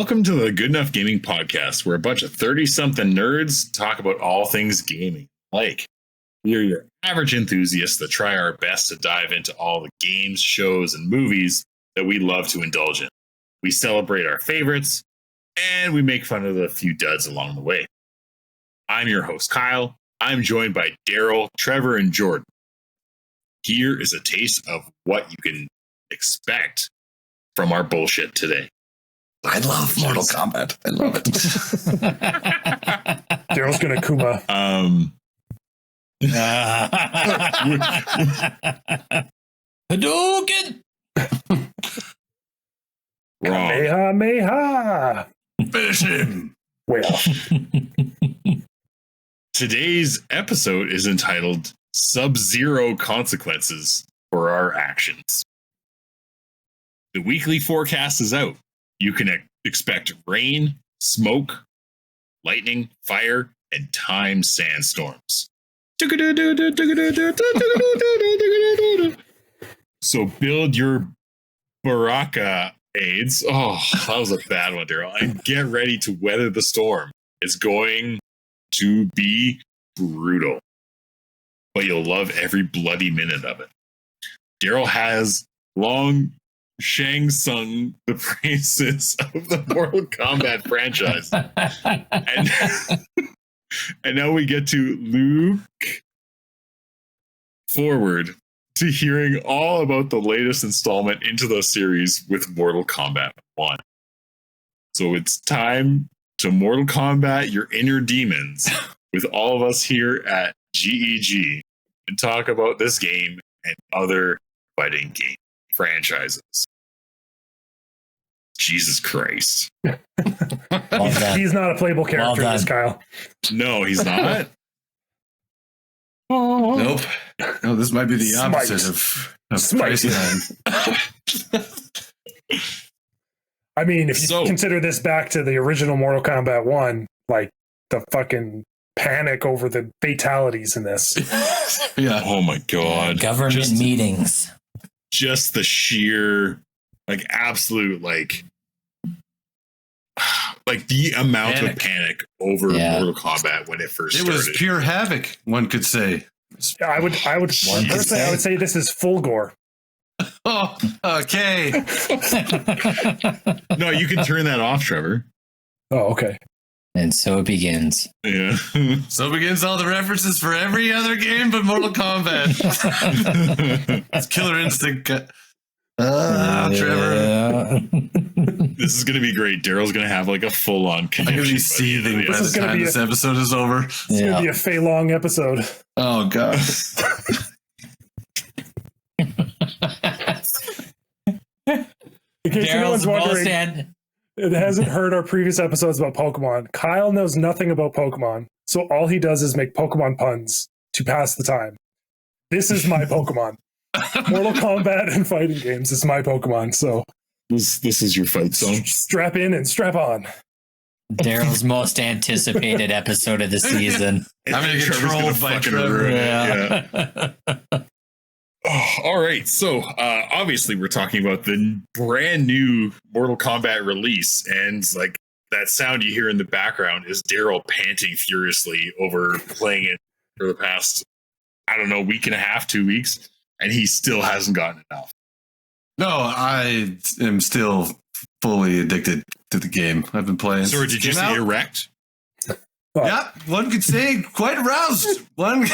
Welcome to the Good Enough Gaming Podcast, where a bunch of 30-something nerds talk about all things gaming. Like, we are your average enthusiasts that try our best to dive into all the games, shows, and movies that we love to indulge in. We celebrate our favorites, and we make fun of the few duds along the way. I'm your host, Kyle. I'm joined by Darrell, Trevor, and Jordan. Here is a taste of what you can expect from our bullshit today. I love Mortal Kombat. I love it. Darrell's gonna Kuma. Hadouken! Wrong. Kamehameha! Finish him! Way off. Today's episode is entitled Sub-Zero Consequences for Our Actions. The weekly forecast is out. You can expect rain, smoke, lightning, fire, and time sandstorms. So build your Barak-ades. Oh, that was a bad one, Darrell. And get ready to weather the storm. It's going to be brutal, but you'll love every bloody minute of it. Darrell has long Shang Tsung the praises of the Mortal Kombat franchise. And now we get to Lui-K forward to hearing all about the latest installment into the series with Mortal Kombat 1. So it's time to Mortal Kombat your inner demons with all of us here at GEG and talk about this game and other fighting game franchises. Jesus Christ. He's not a playable character, this Kyle. No, he's not. Nope. No, this might be the opposite of Price Line. I mean, if you consider this back to the original Mortal Kombat 1, like the fucking panic over the fatalities in this. Yeah. Oh my God. Government meetings. Just the sheer, like, absolute, like the amount of panic over Mortal Kombat when it first started. It was pure havoc, one could say. I would say this is full gore. Oh, okay. No, you can turn that off, Trevor. Oh, okay. And so it begins. Yeah. So begins all the references for every other game but Mortal Kombat. It's Killer Instinct. Trevor. This is going to be great. Darrell's going to have like a full-on connection. I'm going to be seething by the time this episode is over. It's going to be a Fei Long episode. Oh, God. In case anyone's wondering, it hasn't heard our previous episodes about Pokemon. Kyle knows nothing about Pokemon, so all he does is make Pokemon puns to pass the time. This is my Pokemon. Mortal Kombat and fighting games is my Pokemon, so this is your fight song. Strap in and strap on. Darrell's most anticipated episode of the season. I'm going to get trolled by Trevor. Yeah. All right, so obviously we're talking about the brand new Mortal Kombat release, and like that sound you hear in the background is Darrell panting furiously over playing it for the past, I don't know, week and a half, 2 weeks. And he still hasn't gotten enough. No, I am still fully addicted to the game. I've been playing. So did you say erect? Yeah, one could say quite aroused. One.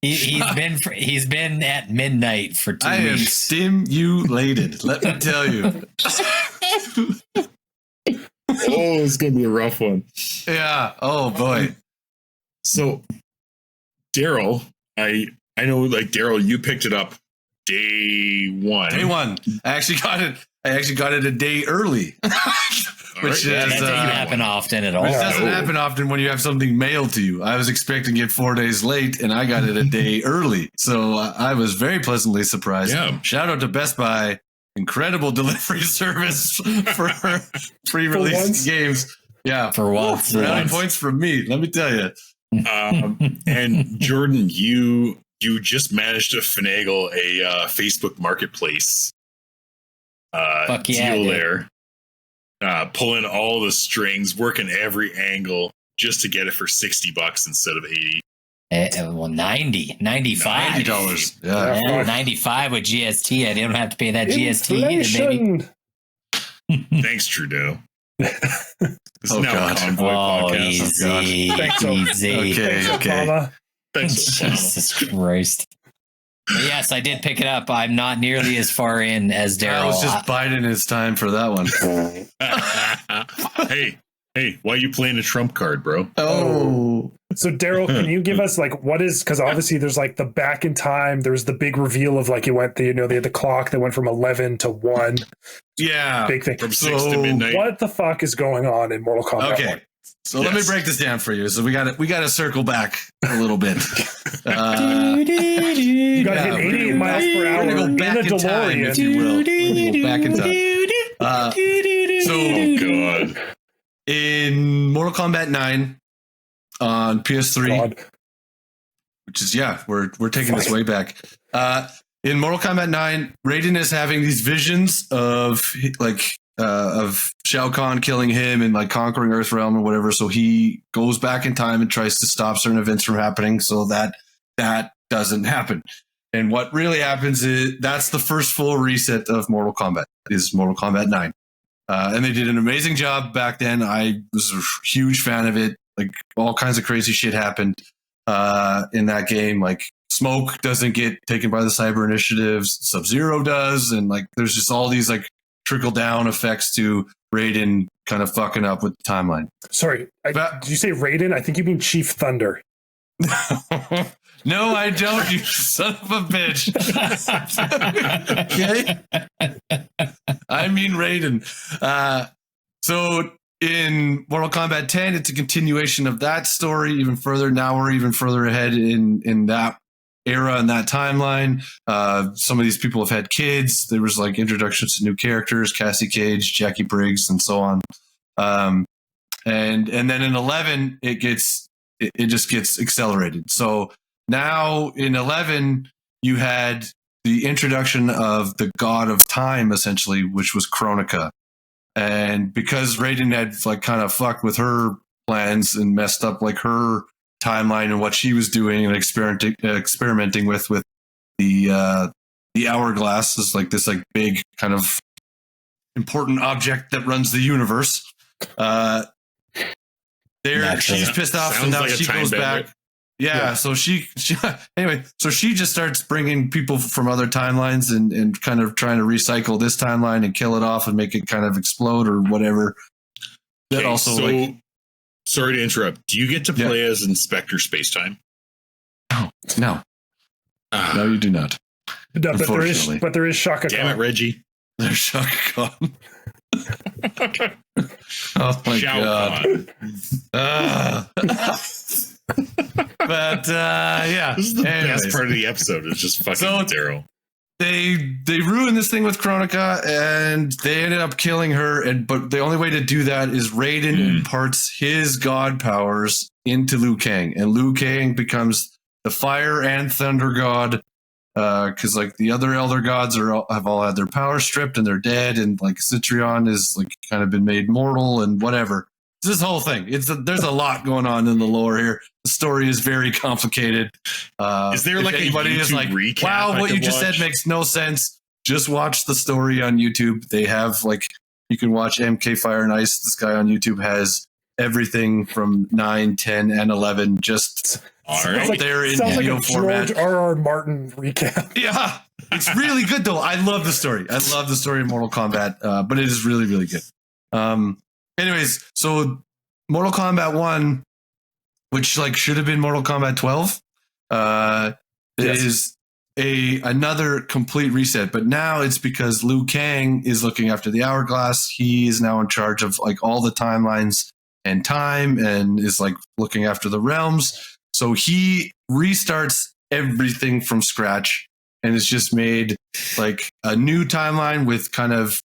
He's been at midnight for 2 weeks. I am stimulated. Let me tell you. It's gonna be a rough one. Yeah. Oh boy. So, Darrell, I know, like, Darrell, you picked it up day one. Day one. I actually got it a day early. Which that doesn't happen often at all. Which doesn't happen often when you have something mailed to you. I was expecting it 4 days late, and I got it a day early. So I was very pleasantly surprised. Yeah. Shout out to Best Buy. Incredible delivery service for pre-release games. Yeah. For once. Brownie points from me, let me tell you. And Jordan, you just managed to finagle a Facebook Marketplace deal there. pulling all the strings, working every angle just to get it for $60 instead of 80. Well, 90, 95. $90. Yeah, 95 with GST. I didn't have to pay that GST. Thanks, Trudeau. This is now a convoy podcast. Easy. Easy. Okay. Jesus Christ. But yes, I did pick it up. I'm not nearly as far in as Darrell. I was just biding his time for that one. Hey, why are you playing a trump card, bro? Oh. So Darrell, can you give us like what is, because obviously there's like the back in time, there's the big reveal of like it went, they had the clock that went from 11 to 1. Yeah. Big thing. From 6 to midnight. What the fuck is going on in Mortal Kombat? Okay. 1? So let me break this down for you. So we got to circle back a little bit. You got to hit 88 miles per hour We're gonna go back in a in time, DeLorean. if you will. We're gonna go back in time. Oh, God. In Mortal Kombat 9 on PS3, which is, we're taking this way back. In Mortal Kombat 9, Raiden is having these visions of Shao Kahn killing him and like conquering Earthrealm or whatever. So he goes back in time and tries to stop certain events from happening so that doesn't happen. And what really happens is that's the first full reset of Mortal Kombat, is Mortal Kombat 9. And they did an amazing job back then. I was a huge fan of it. Like all kinds of crazy shit happened in that game. Like Smoke doesn't get taken by the Cyber Initiatives, Sub-Zero does, and like there's just all these like trickle down effects to Raiden kind of fucking up with the timeline. Sorry, did you say Raiden? I think you mean Chief Thunder. No, I don't, you son of a bitch. Okay? I mean Raiden. So in Mortal Kombat 10, it's a continuation of that story even further. Now we're even further ahead in that era and that timeline. Some of these people have had kids. There was like introductions to new characters, Cassie Cage, Jackie Briggs, and so on. And then in 11, it just gets accelerated. So now in 11, you had the introduction of the god of time, essentially, which was Kronika. And because Raiden had like kind of fucked with her plans and messed up like her timeline and what she was doing and experimenting with the hourglass is like this like big kind of important object that runs the universe. She's pissed off, and now she goes back. Yeah, so she anyway, so she just starts bringing people from other timelines and kind of trying to recycle this timeline and kill it off and make it kind of explode or whatever. That also, so, like, sorry to interrupt. Do you get to play as Inspector Spacetime? No, no, you do not. No, but there is Shaka Khan. Damn it, Reggie. There's Shaka Khan. Oh my God. But this is the best part of the episode. Is just fucking Darrell. They ruined this thing with Kronika and they ended up killing her. But the only way to do that is Raiden imparts his god powers into Liu Kang, and Liu Kang becomes the fire and thunder god. Because like the other elder gods have all had their power stripped and they're dead, and like Citrion is like kind of been made mortal and whatever. This whole thing, there's a lot going on in the lore here. The story is very complicated. Is there like anybody is like, wow, what you just said makes no sense? Just watch the story on YouTube. They have like, you can watch MK Fire and Ice. This guy on YouTube has everything from 9, 10, and 11 just out there in video format. George R.R. Martin recap. Yeah, it's really good though. I love the story. I love the story of Mortal Kombat, but it is really, really good. Anyways, so Mortal Kombat 1, which like should have been Mortal Kombat 12, is another complete reset. But now it's because Liu Kang is looking after the hourglass. He is now in charge of like all the timelines and time, and is like looking after the realms. So he restarts everything from scratch and has just made like a new timeline with kind of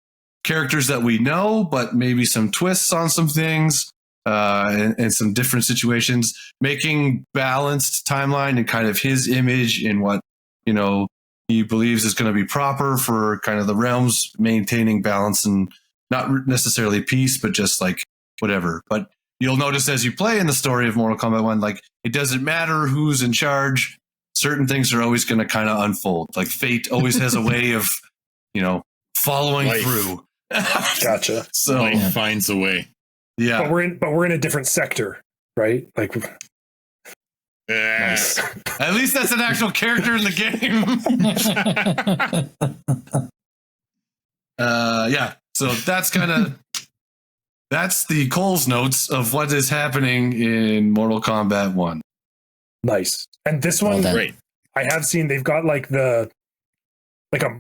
characters that we know, but maybe some twists on some things and some different situations, making balanced timeline and kind of his image in what, you know, he believes is going to be proper for kind of the realms, maintaining balance and not necessarily peace, but just like whatever. But you'll notice as you play in the story of Mortal Kombat 1, like it doesn't matter who's in charge. Certain things are always going to kind of unfold. Like fate always has a way of, following through. Gotcha. So Life finds a way. Yeah. But we're in a different sector, right? Like Nice. At least that's an actual character in the game. Yeah. So that's the Cole's notes of what is happening in Mortal Kombat 1. nice. And this one, Great. I have seen they've got like a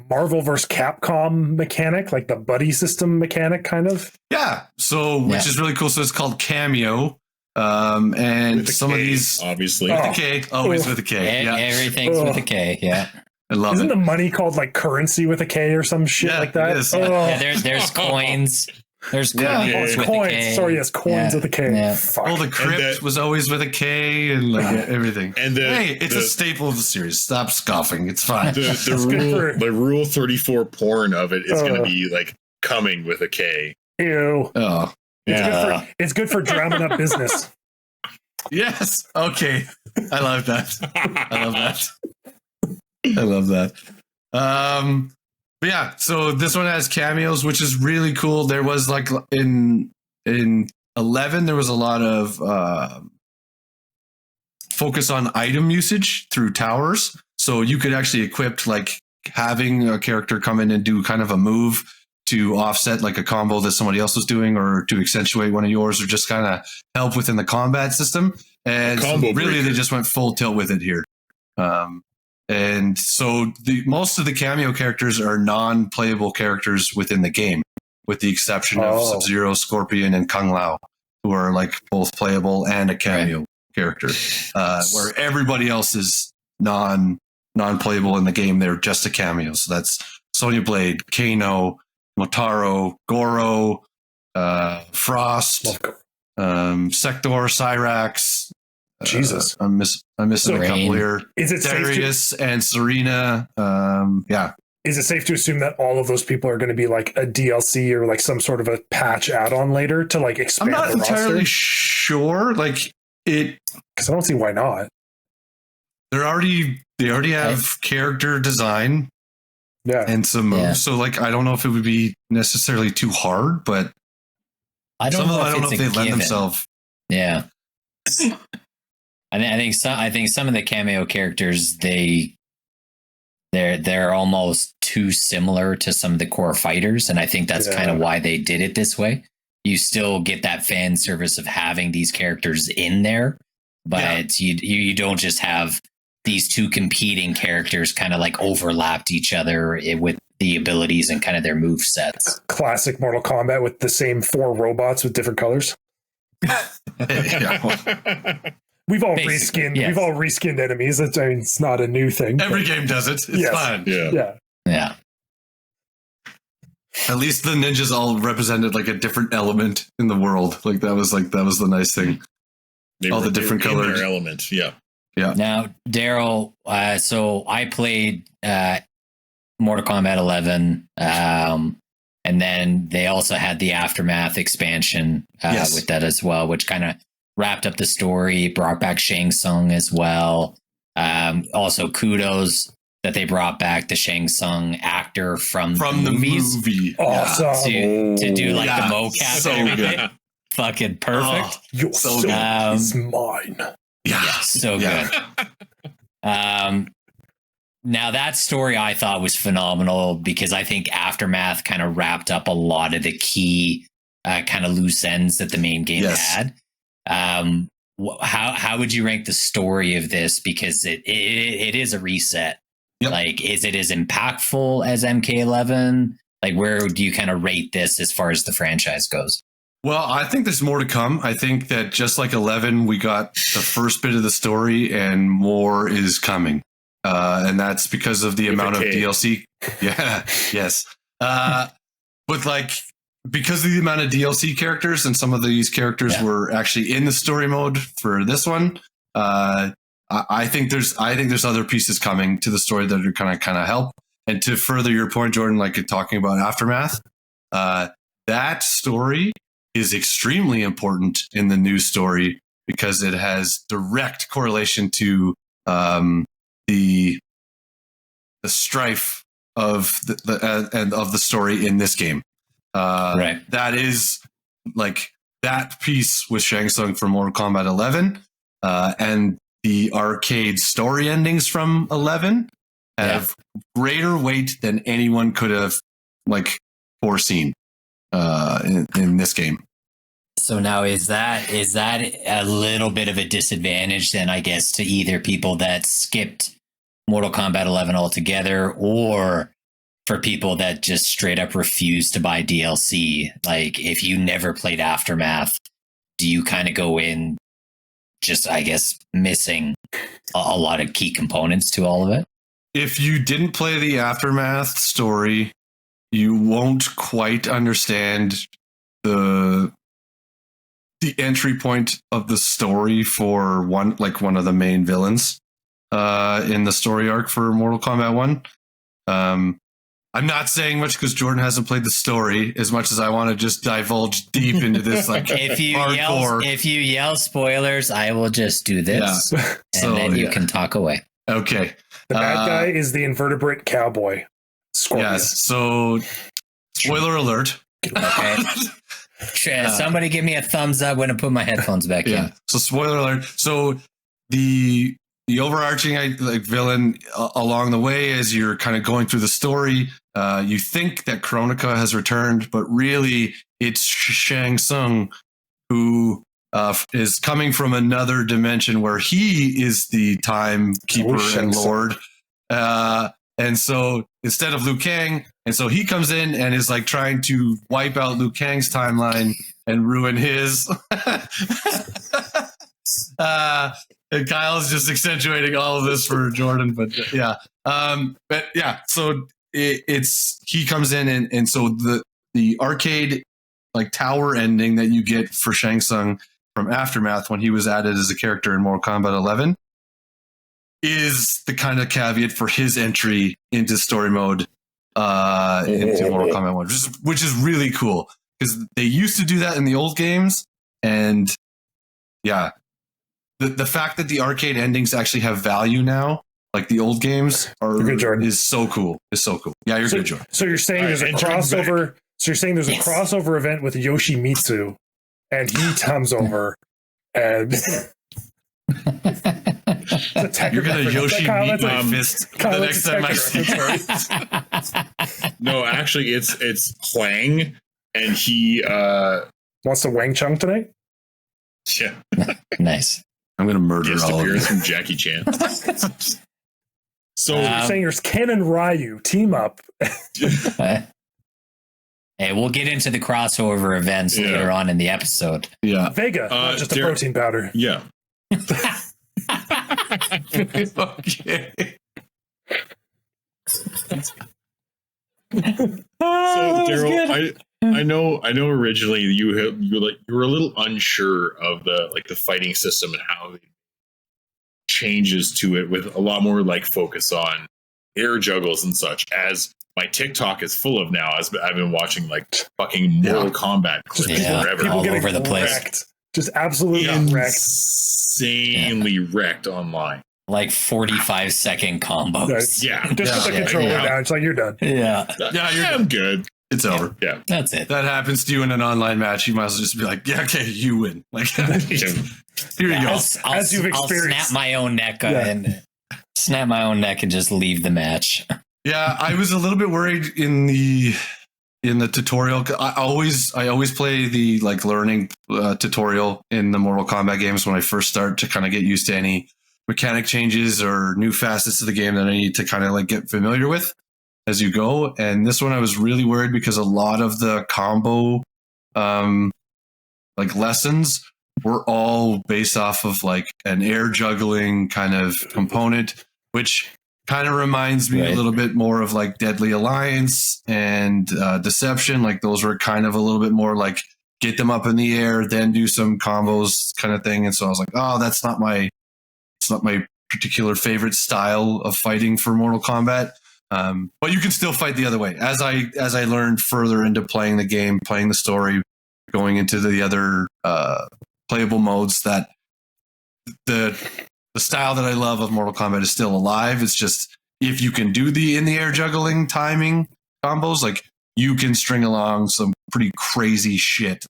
Marvel versus Capcom mechanic, like the buddy system mechanic kind of. Yeah. So, which is really cool. So it's called Cameo. And some of these, obviously, with a K, always with a K. Yeah. Everything's with a K. Yeah. I love Isn't it. the money called like currency with a K or some shit like that? it is. Yeah, there's coins. There's coins it's with coins. a K. Sorry, yes, coins with a K. Yeah. Fuck. Well, the crypt was always with a K and like everything. And it's a staple of the series. Stop scoffing. It's fine. The rule 34 porn of it is going to be like coming with a K. Ew. Oh, It's good for drumming up business. yes. Okay. I love that. I love that. But yeah, so this one has cameos, which is really cool. There was like in 11, there was a lot of focus on item usage through towers. So you could actually equip like having a character come in and do kind of a move to offset like a combo that somebody else was doing, or to accentuate one of yours, or just kind of help within the combat system. And so really, they just went full tilt with it here. And so most of the cameo characters are non-playable characters within the game, with the exception of Sub-Zero, Scorpion, and Kung Lao, who are like both playable and a cameo character. Where everybody else is non-playable in the game. They're just a cameo. So that's Sonya Blade, Kano, Motaro, Goro, Frost, Sector, Cyrax. Jesus, I'm missing a couple here. Is it Darius and Serena? Yeah. Is it safe to assume that all of those people are going to be like a DLC or like some sort of a patch add-on later to like expand? I'm not the entirely roster? sure. Like it, because I don't see why not. They already have character design, and some moves. Yeah. So like, I don't know if it would be necessarily too hard, but I don't know if they lend themselves. Yeah. I think some of the cameo characters they're almost too similar to some of the core fighters, and I think that's kind of why they did it this way. You still get that fan service of having these characters in there, but you don't just have these two competing characters kind of like overlapped each other with the abilities and kind of their move sets. Classic Mortal Kombat with the same 4 robots with different colors. We've all reskinned. Yes. We've all reskinned enemies. It's not a new thing. Every game does it. It's fine. Yeah. At least the ninjas all represented like a different element in the world. Like that was the nice thing. All the different colors. Their element. Yeah. Now, Darrell. So I played Mortal Kombat 11, and then they also had the Aftermath expansion with that as well, which kind of wrapped up the story, brought back Shang Tsung as well. Also, kudos that they brought back the Shang Tsung actor from the movies. Movie. Awesome. To do like the mocap so and everything. good. Fucking perfect. Your soul is mine. Yeah, so good. Now that story I thought was phenomenal because I think Aftermath kind of wrapped up a lot of the key kind of loose ends that the main game had. How would you rank the story of this? Because it is a reset. Yep. Like, is it as impactful as MK11? Like, where do you kind of rate this as far as the franchise goes? Well, I think there's more to come. I think that just like 11, we got the first bit of the story and more is coming. And that's because of the amount of DLC. Yeah. Yes. But like, because of the amount of DLC characters, and some of these characters were actually in the story mode for this one, I think there's other pieces coming to the story that are kind of help. And to further your point, Jordan, like talking about Aftermath, that story is extremely important in the new story because it has direct correlation to the strife of the story in this game. Right. That is like that piece with Shang Tsung from Mortal Kombat 11 and the arcade story endings from 11 have greater weight than anyone could have like foreseen in this game. So now is that a little bit of a disadvantage then, I guess, to either people that skipped Mortal Kombat 11 altogether, or for people that just straight up refuse to buy DLC? Like, if you never played Aftermath, do you kind of go in just, I guess, missing a lot of key components to all of it? If you didn't play the Aftermath story, you won't quite understand the entry point of the story for one of the main villains in the story arc for Mortal Kombat 1. I'm not saying much because Jordan hasn't played the story as much as I want to just divulge deep into this. Like, if you yell spoilers, I will just do this, and then you can talk away. Okay. The bad guy is the invertebrate cowboy. Scorpion. Yes. So, spoiler alert. Okay. Somebody give me a thumbs up when I put my headphones back in. So, spoiler alert. So, the overarching villain along the way, as you're kind of going through the story, you think that Kronika has returned, but really it's Shang Tsung, who is coming from another dimension where he is the timekeeper and lord. And so instead of Liu Kang, and so he comes in and is like trying to wipe out Liu Kang's timeline and ruin his. And Kyle's just accentuating all of this for Jordan, but so he comes in and so the arcade like tower ending that you get for Shang Tsung from Aftermath when he was added as a character in Mortal Kombat 11 is the kind of caveat for his entry into story mode into Mortal Kombat 1, which is really cool because they used to do that in the old games, and the fact that the arcade endings actually have value now, like the old games, is so cool. It's so cool. Yeah, you're good, Jordan. So you're saying there's a crossover. So you're saying there's a crossover event with Yoshimitsu, and he comes over, and you're gonna Yoshi meet my fist the next time I see you. No, actually, it's Huang, and he wants to Wang Chung tonight. Yeah, nice. I'm gonna murder Guest all of appearance you. from Jackie Chan. So you're saying there's Ken and Ryu team up. Hey, we'll get into the crossover events later on in the episode. Yeah, Vega, not just a protein powder. Yeah. Okay. So Darrell, I know originally you were a little unsure of the fighting system and how it changes to it, with a lot more like focus on air juggles and such, as my TikTok is full of now, as I've been watching like fucking Mortal Kombat clips forever. All over the place. Just absolutely wrecked. Insanely wrecked online. Like 45-second combos. Yeah. Just put the controller down. It's like, you're done. Yeah. I'm good. It's over. Yeah. That's it. That happens to you in an online match. You might as well just be like, yeah, okay, you win. Like, here you go. As you've experienced. Snap my own neck and just leave the match. Yeah, I was a little bit worried in the tutorial. I always play the like learning tutorial in the Mortal Kombat games when I first start to kind of get used to any mechanic changes or new facets of the game that I need to kind of like get familiar with as you go. And this one I was really worried because a lot of the combo like lessons were all based off of like an air juggling kind of component, which kind of reminds me a little bit more of like Deadly Alliance and Deception. Like those were kind of a little bit more like get them up in the air, then do some combos kind of thing. And so I was like, oh, it's not my particular favorite style of fighting for Mortal Kombat. But you can still fight the other way. As I learned further into playing the game, playing the story, going into the other playable modes, that the style that I love of Mortal Kombat is still alive. It's just if you can do the in the air juggling timing combos, like you can string along some pretty crazy shit.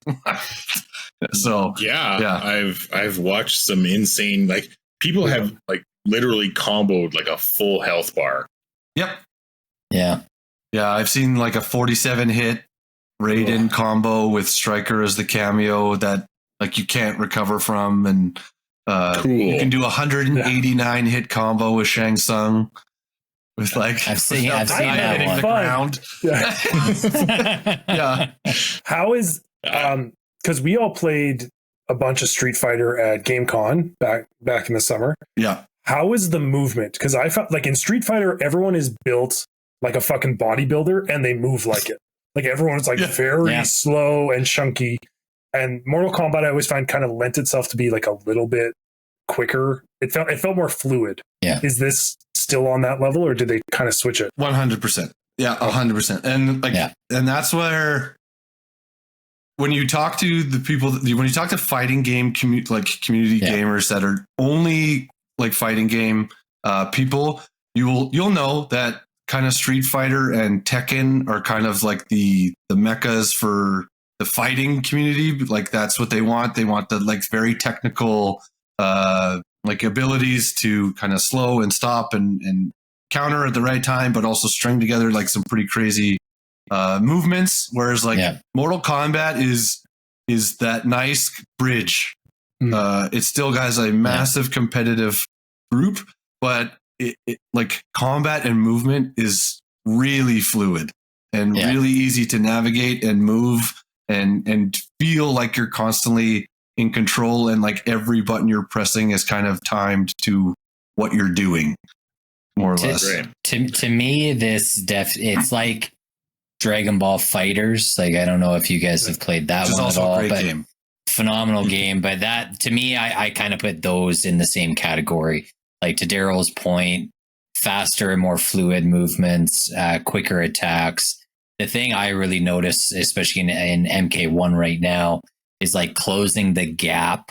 So yeah, I've watched some insane, like people have like literally comboed like a full health bar. Yep. Yeah. Yeah, I've seen like a 47 hit Raiden combo with Stryker as the cameo that like you can't recover from, and you can do a 189 hit combo with Shang Tsung with like I've seen that hitting one. the ground. Yeah. How is because we all played a bunch of Street Fighter at GameCon back in the summer. Yeah. How is the movement? Because I felt like in Street Fighter, everyone is built like a fucking bodybuilder and they move like it. Like everyone's like very slow and chunky. And Mortal Kombat, I always find kind of lent itself to be like a little bit quicker. It felt more fluid. Yeah. Is this still on that level, or did they kind of switch it? 100%. Yeah, 100%. And like, and that's where when you talk to the people, when you talk to fighting game community gamers that are only like fighting game people, you'll know that kind of Street Fighter and Tekken are kind of like the meccas for the fighting community. Like that's what they want. They want the like very technical like abilities to kind of slow and stop and counter at the right time, but also string together like some pretty crazy movements. Whereas like Mortal Kombat is that nice bridge. It still has a massive competitive group, but it like combat and movement is really fluid and really easy to navigate and move and feel like you're constantly in control, and like every button you're pressing is kind of timed to what you're doing, more or less. To me, it's like Dragon Ball Fighters. Like I don't know if you guys have played that one at all, but game. Phenomenal game. But that to me, I kind of put those in the same category. Like to Darrell's point, faster and more fluid movements, quicker attacks. The thing I really notice, especially in MK1 right now, is like closing the gap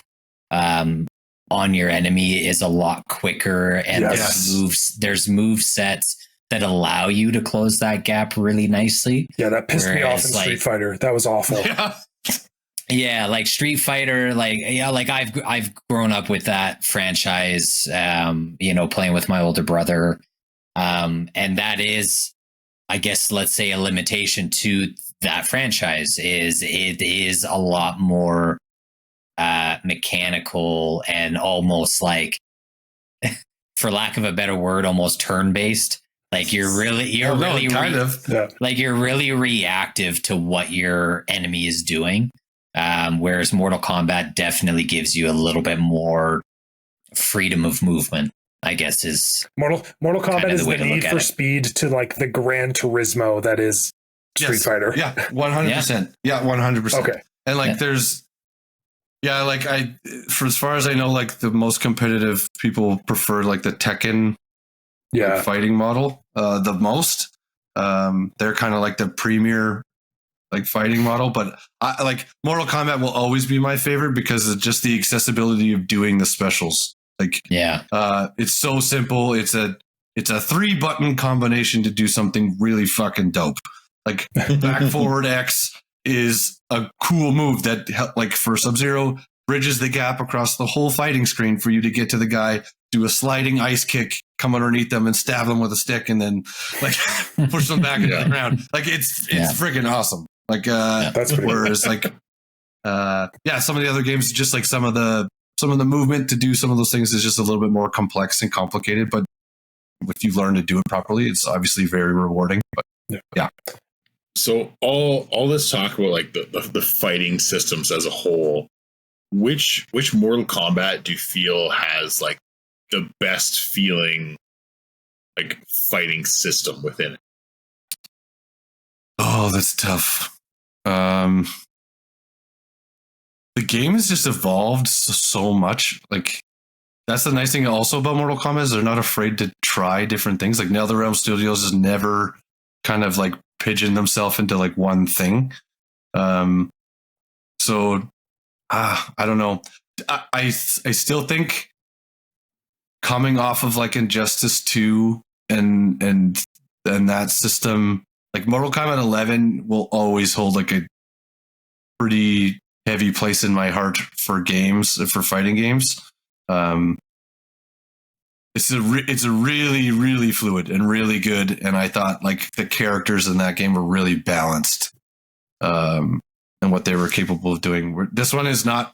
on your enemy is a lot quicker, and there's move sets that allow you to close that gap really nicely. Yeah, that pissed me off in Street Fighter. That was awful. Yeah, like Street Fighter, like I've grown up with that franchise, playing with my older brother, and that is, I guess, let's say a limitation to that franchise is it is a lot more mechanical and almost like, for lack of a better word, almost turn-based. Like you're really reactive to what your enemy is doing. Whereas Mortal Kombat definitely gives you a little bit more freedom of movement, I guess is Mortal Kombat is the need for speed to like the Gran Turismo that is Street Fighter. Yeah, 100%. Yeah, 100%. Okay. And like there's for as far as I know, like the most competitive people prefer like the Tekken fighting model the most. They're kind of like the premier like fighting model, but I like Mortal Kombat will always be my favorite because of just the accessibility of doing the specials. Like it's so simple. It's a 3-button combination to do something really fucking dope. Like back forward X is a cool move that like for Sub-Zero bridges the gap across the whole fighting screen for you to get to the guy, do a sliding ice kick, come underneath them and stab them with a stick, and then like push them back into the ground. Like it's freaking awesome. Like that's whereas like some of the other games, just like some of the movement to do some of those things is just a little bit more complex and complicated, but if you learn to do it properly, it's obviously very rewarding. But yeah. So all this talk about like the fighting systems as a whole, which Mortal Kombat do you feel has like the best feeling like fighting system within it? Oh, that's tough. The game has just evolved so much. Like that's the nice thing also about Mortal Kombat is they're not afraid to try different things. Like NetherRealm Studios has never kind of like pigeoned themselves into like one thing. So I don't know. I still think coming off of like Injustice 2 and that system, like Mortal Kombat 11 will always hold like a pretty heavy place in my heart for fighting games. It's a really, really fluid and really good. And I thought like the characters in that game were really balanced, and what they were capable of doing. This one is not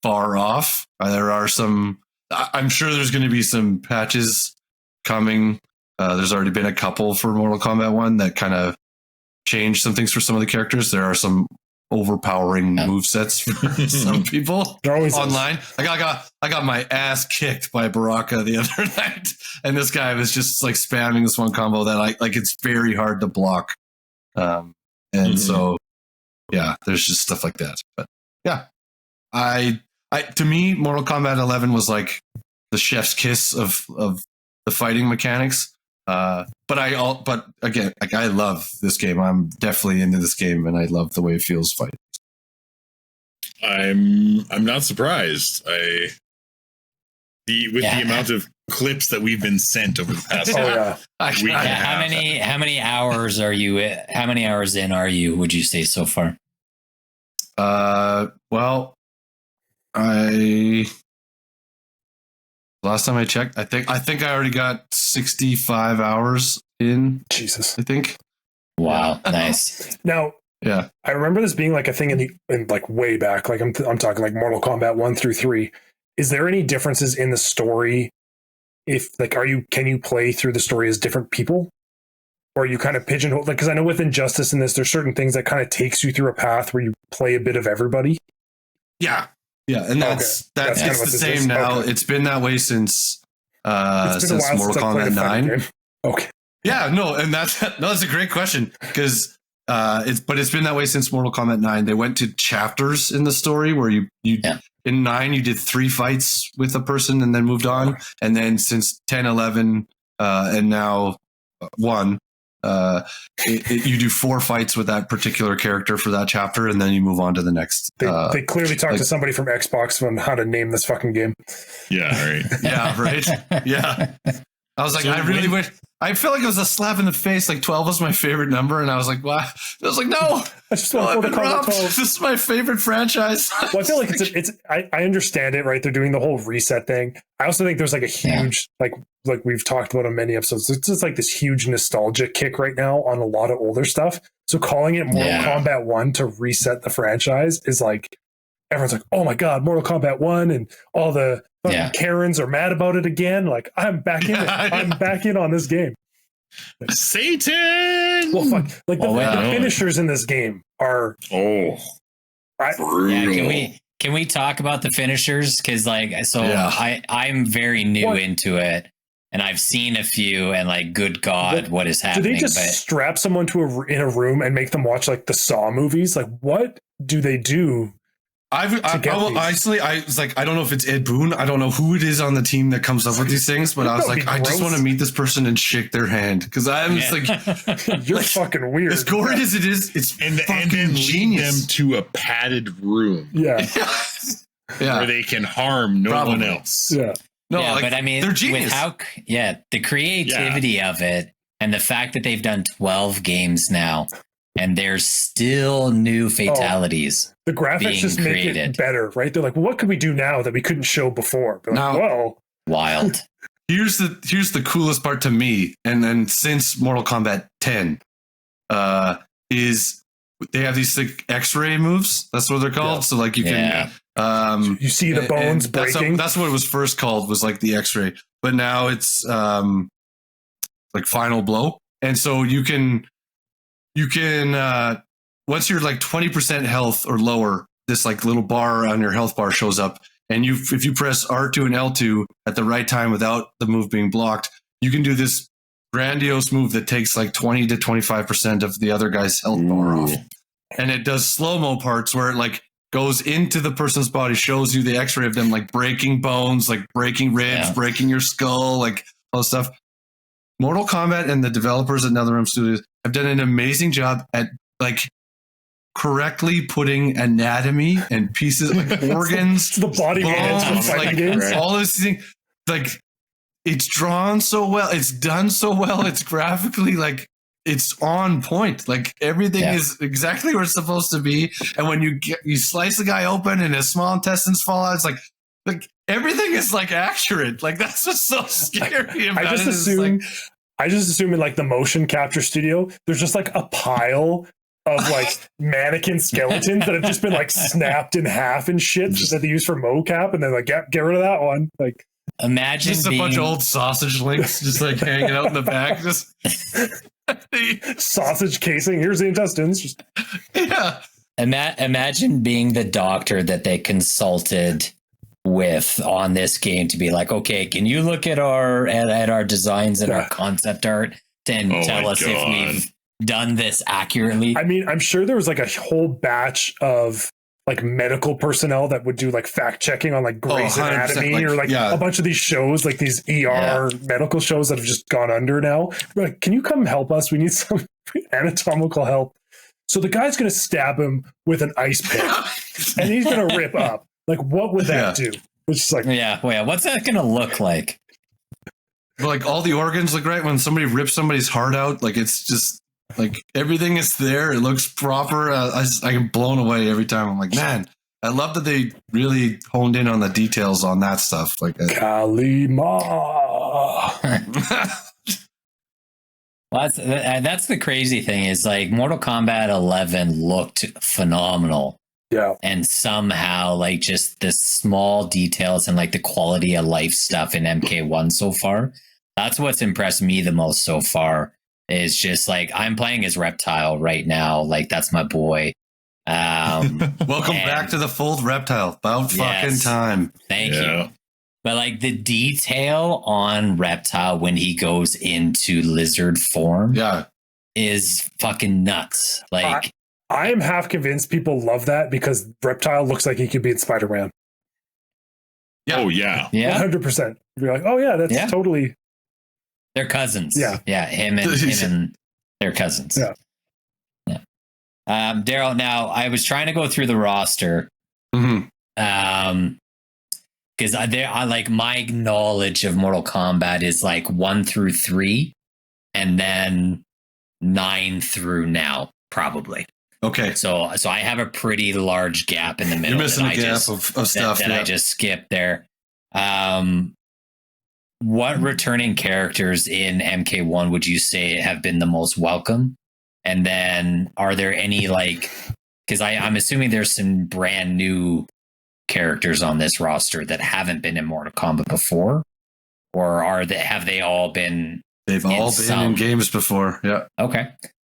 far off. There are some, I'm sure there's going to be some patches coming. There's already been a couple for Mortal Kombat 1 that kind of changed some things for some of the characters. There are some overpowering movesets for some people online. I got my ass kicked by Baraka the other night, and this guy was just like spamming this one combo that like it's very hard to block. So yeah, there's just stuff like that. But yeah, I to me, Mortal Kombat 11 was like the chef's kiss of the fighting mechanics. But again, like I love this game. I'm definitely into this game, and I love the way it feels fighting. I'm not surprised. The amount of clips that we've been sent over the past week. How many hours are you? How many hours in are you? Would you say so far? Well, last time I checked, I think I already got 65 hours in. Jesus, I think. Wow, nice. Now, yeah, I remember this being like a thing in like way back. Like I'm talking like Mortal Kombat 1 through 3. Is there any differences in the story? If like, can you play through the story as different people, or are you kind of pigeonholed? Like, because I know with Injustice in this, there's certain things that kind of takes you through a path where you play a bit of everybody. Yeah, and that's it's the same now. Okay. It's been that way since Mortal Kombat 9. Okay. Yeah, no, and that's a great question because it's been that way since Mortal Kombat 9. They went to chapters in the story where you in 9 you did 3 fights with a person and then moved on, and then since 10, 11, and now 1. You do 4 fights with that particular character for that chapter, and then you move on to the next. They clearly talked to somebody from Xbox on how to name this fucking game. Yeah, right. Yeah, right. Yeah. I was like, I really wish. I felt like it was a slap in the face. Like 12 was my favorite number, and I was like, "Wow!" I was like, "No, I just want to robbed. This is my favorite franchise." Well, I feel like it's. I understand it, right? They're doing the whole reset thing. I also think there's like a huge, like we've talked about on many episodes. It's just like this huge nostalgia kick right now on a lot of older stuff. So calling it Mortal Kombat 1 to reset the franchise is like everyone's like, "Oh my god, Mortal Kombat 1," and all the Karens are mad about it again. Like, I'm back in it. I'm back in on this game. Like, Satan! Well, fuck. Like, the finishers in this game are... brutal. Can we talk about the finishers? Because, I'm very new into it, and I've seen a few, and, like, good God, what is happening? Do they just strap someone in a room and make them watch, like, the Saw movies? Like, what do they do? I was like, I don't know if it's Ed Boon. I don't know who it is on the team that comes up with these things, but I was like, I just want to meet this person and shake their hand because I'm just like, you're fucking weird. As gory as it is, it's fucking genius. Them to a padded room, where they can harm no one else. Yeah, no, but I mean, they're genius. With the creativity of it, and the fact that they've done 12 games now. And there's still new fatalities. The graphics just make it better, right? They're like, well, what could we do now that we couldn't show before? Wild. Here's the coolest part to me, and then since Mortal Kombat 10, is they have these like X-ray moves. That's what they're called. Yeah. So like you can, you see the bones breaking. That's what it was first called, was like the X-ray, but now it's like Final Blow, and so you can once you're like 20% health or lower, this like little bar on your health bar shows up, and if you press R2 and L2 at the right time without the move being blocked, you can do this grandiose move that takes like 20 to 25% of the other guy's health bar off, and it does slow-mo parts where it like goes into the person's body, shows you the X-ray of them like breaking bones, like breaking ribs, breaking your skull, like all this stuff. Mortal Kombat and the developers at NetherRealm Studios have done an amazing job at like correctly putting anatomy and pieces like organs, the body bones, like all this thing, like it's drawn so well, it's done so well, it's graphically like it's on point. Like everything is exactly where it's supposed to be. And when you slice the guy open and his small intestines fall out, it's like everything is like accurate. Like that's what's so scary about I just assume in like the motion capture studio, there's just like a pile of like mannequin skeletons that have just been like snapped in half and shit that they use for mocap, and they're like, get rid of that one. Like imagine just a bunch of old sausage links just like hanging out in the back. Just sausage casing. Here's the intestines. Just imagine being the doctor that they consulted with on this game to be like, okay, can you look at our designs and our concept art and tell us if we've done this accurately? I mean, I'm sure there was like a whole batch of like medical personnel that would do like fact checking on like Grey's Anatomy or like a bunch of these shows, like these ER medical shows that have just gone under now. We're like, can you come help us? We need some anatomical help. So the guy's going to stab him with an ice pick and he's going to rip up. Like, what would that do? It's just like, what's that going to look like? But like all the organs look right when somebody rips somebody's heart out. Like it's just like everything is there. It looks proper. I'm blown away every time. I'm like, man, I love that they really honed in on the details on that stuff. Like Kalima. Well, that's the crazy thing is like Mortal Kombat 11 looked phenomenal. Yeah. And somehow like just the small details and like the quality of life stuff in MK1 so far, that's what's impressed me the most so far is just like I'm playing as Reptile right now. Like that's my boy. Welcome back to the fold, Reptile. About fucking time. Thank you. But like the detail on Reptile when he goes into lizard form is fucking nuts. Like I am half convinced people love that because Reptile looks like he could be in Spider-Man. Yeah. Oh, yeah. 100%. You're like, oh, yeah, that's totally. They're cousins. Yeah. Yeah. Him and their cousins. Yeah. Darrell, now I was trying to go through the roster. Because I like my knowledge of Mortal Kombat is like 1 through 3 and then 9 through now, probably. Okay. So I have a pretty large gap in the middle. You're missing a gap of stuff that I just skipped there. What returning characters in MK1 would you say have been the most welcome? And then are there any like, because I'm assuming there's some brand new characters on this roster that haven't been in Mortal Kombat before, or have they all been? They've all been in games before. Yeah. Okay.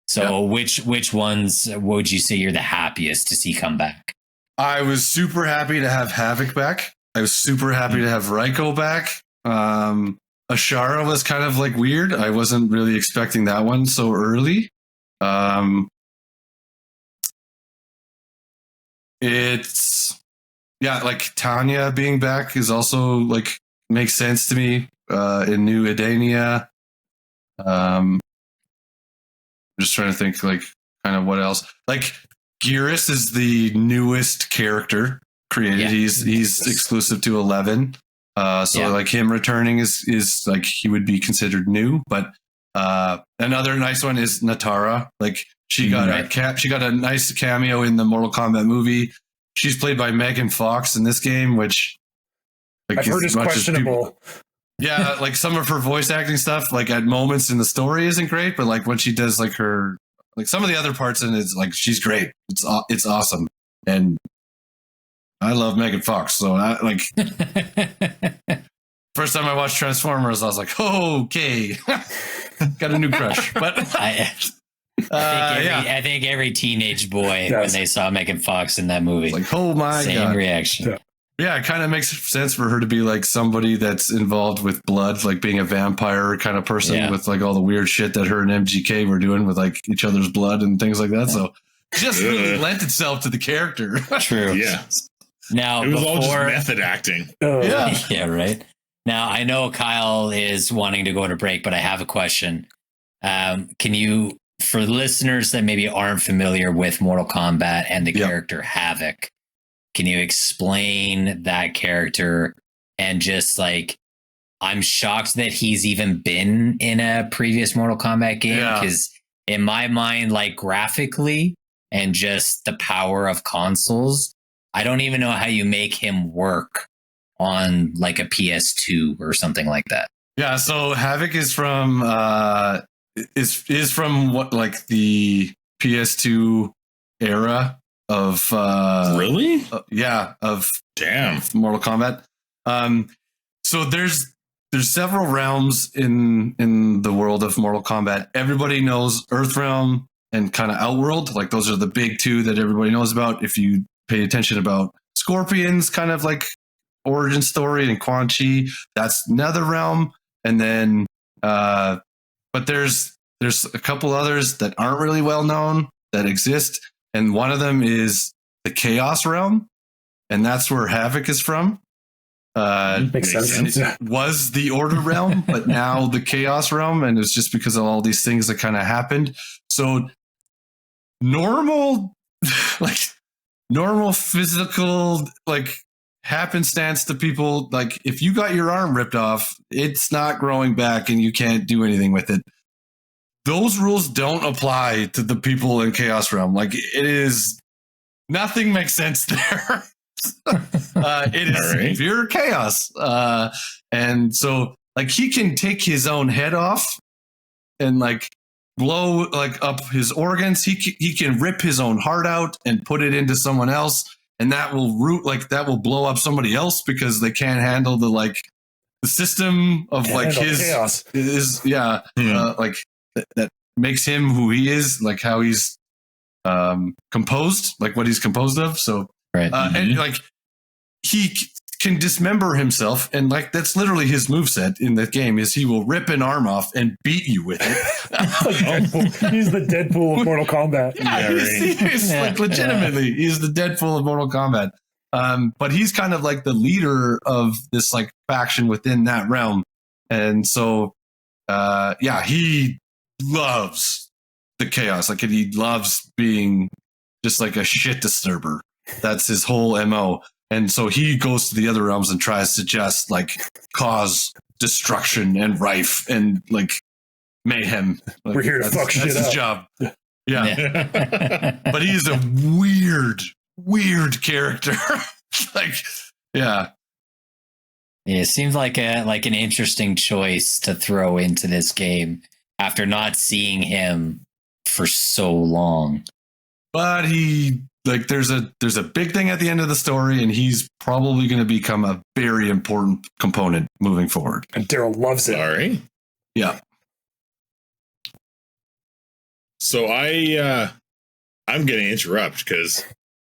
So which ones would you say you're the happiest to see come back? I was super happy to have Havoc back. I was super happy to have Raiko back. Ashara was kind of like weird. I wasn't really expecting that one so early. It's like Tanya being back is also like makes sense to me. In New Edenia. I'm just trying to think like kind of what else. Like Geras is the newest character created. Yeah. He's exclusive to 11. So like him returning is like he would be considered new. But another nice one is Natara. Like she got a nice cameo in the Mortal Kombat movie. She's played by Megan Fox in this game, which like, I've heard is questionable. Like some of her voice acting stuff, like at moments in the story isn't great, but like when she does like her, like some of the other parts in it's like she's great. It's awesome, and I love Megan Fox. So I like first time I watched Transformers, I was like, okay, got a new crush. But I think every teenage boy when they saw Megan Fox in that movie, like, oh my god, same reaction. Yeah, it kind of makes sense for her to be like somebody that's involved with blood, like being a vampire kind of person with like all the weird shit that her and MGK were doing with like each other's blood and things like that. So just really lent itself to the character. True. Yeah. Now, It was all just method acting. Yeah. Yeah, right. Now, I know Kyle is wanting to go to break, but I have a question. Can you, for listeners that maybe aren't familiar with Mortal Kombat and the character Havoc, can you explain that character and just like, I'm shocked that he's even been in a previous Mortal Kombat game because in my mind, like graphically and just the power of consoles, I don't even know how you make him work on like a PS2 or something like that. Yeah, so Havoc is from is from what, like the PS2 era of Really? Of Damn. Mortal Kombat. So there's several realms in the world of Mortal Kombat. Everybody knows Earth Realm and kind of Outworld. Like those are the big two that everybody knows about. If you pay attention about Scorpion's kind of like origin story and Quan Chi, that's another realm. And then, but there's a couple others that aren't really well known that exist. And one of them is the Chaos realm. And that's where Havoc is from. Makes sense. It was the Order realm, but now the Chaos realm. And it's just because of all these things that kind of happened. So normal physical, like happenstance to people, like if you got your arm ripped off, it's not growing back and you can't do anything with it. Those rules don't apply to the people in Chaos Realm. Like it is, nothing makes sense there. It is pure chaos. And so like he can take his own head off and like blow like up his organs. He can rip his own heart out and put it into someone else. And that will blow up somebody else because they can't handle the system of like his chaos. Like that makes him who he is, like how he's composed, like what he's composed of. So and like he can dismember himself, and like that's literally his moveset in the game is he will rip an arm off and beat you with it. He's the Deadpool of Mortal Kombat. He's like legitimately, he's the Deadpool of Mortal Kombat. But he's kind of like the leader of this like faction within that realm. And so he loves the chaos. Like he loves being just like a shit disturber. That's his whole MO. And so he goes to the other realms and tries to just like cause destruction and rife and like mayhem. Like, we're here to fuck shit up. That's his job. Yeah. But he's a weird character. It seems like an interesting choice to throw into this game after not seeing him for so long. But he there's a big thing at the end of the story, and he's probably going to become a very important component moving forward. And Darrell loves it. All right. Yeah. So I'm going to interrupt because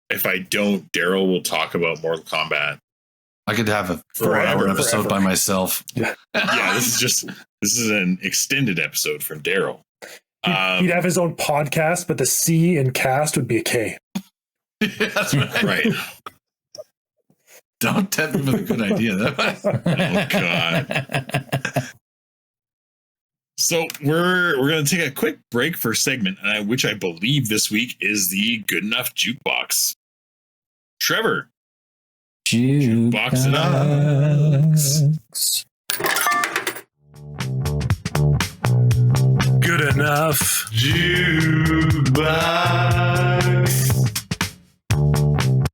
if I don't, Darrell will talk about Mortal Kombat. I could have a 4-hour episode by myself. Yeah. This is an extended episode from Darrell. He'd have his own podcast, but the C in cast would be a K. That's right. Right. Don't tempt me with a good idea. Oh God. So we're going to take a quick break for a segment, which I believe this week is the Good Enough Jukebox. Trevor, jukebox it up. Good enough Jukebox.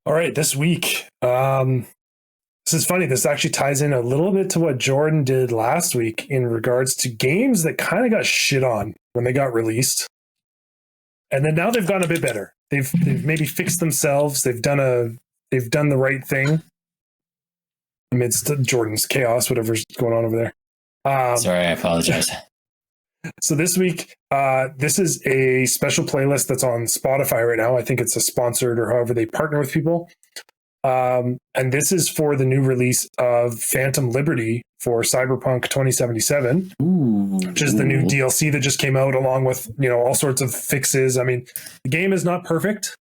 All right, this week, this is funny. This actually ties in a little bit to what Jordan did last week in regards to games that kind of got shit on when they got released. And then now they've gotten a bit better. They've maybe fixed themselves. They've done the right thing amidst Jordan's chaos, whatever's going on over there. Sorry, I apologize. So this week, this is a special playlist that's on Spotify right now. I think it's a sponsored or however they partner with people. And this is for the new release of Phantom Liberty for Cyberpunk 2077, which is the new DLC that just came out, along with all sorts of fixes. I mean, the game is not perfect,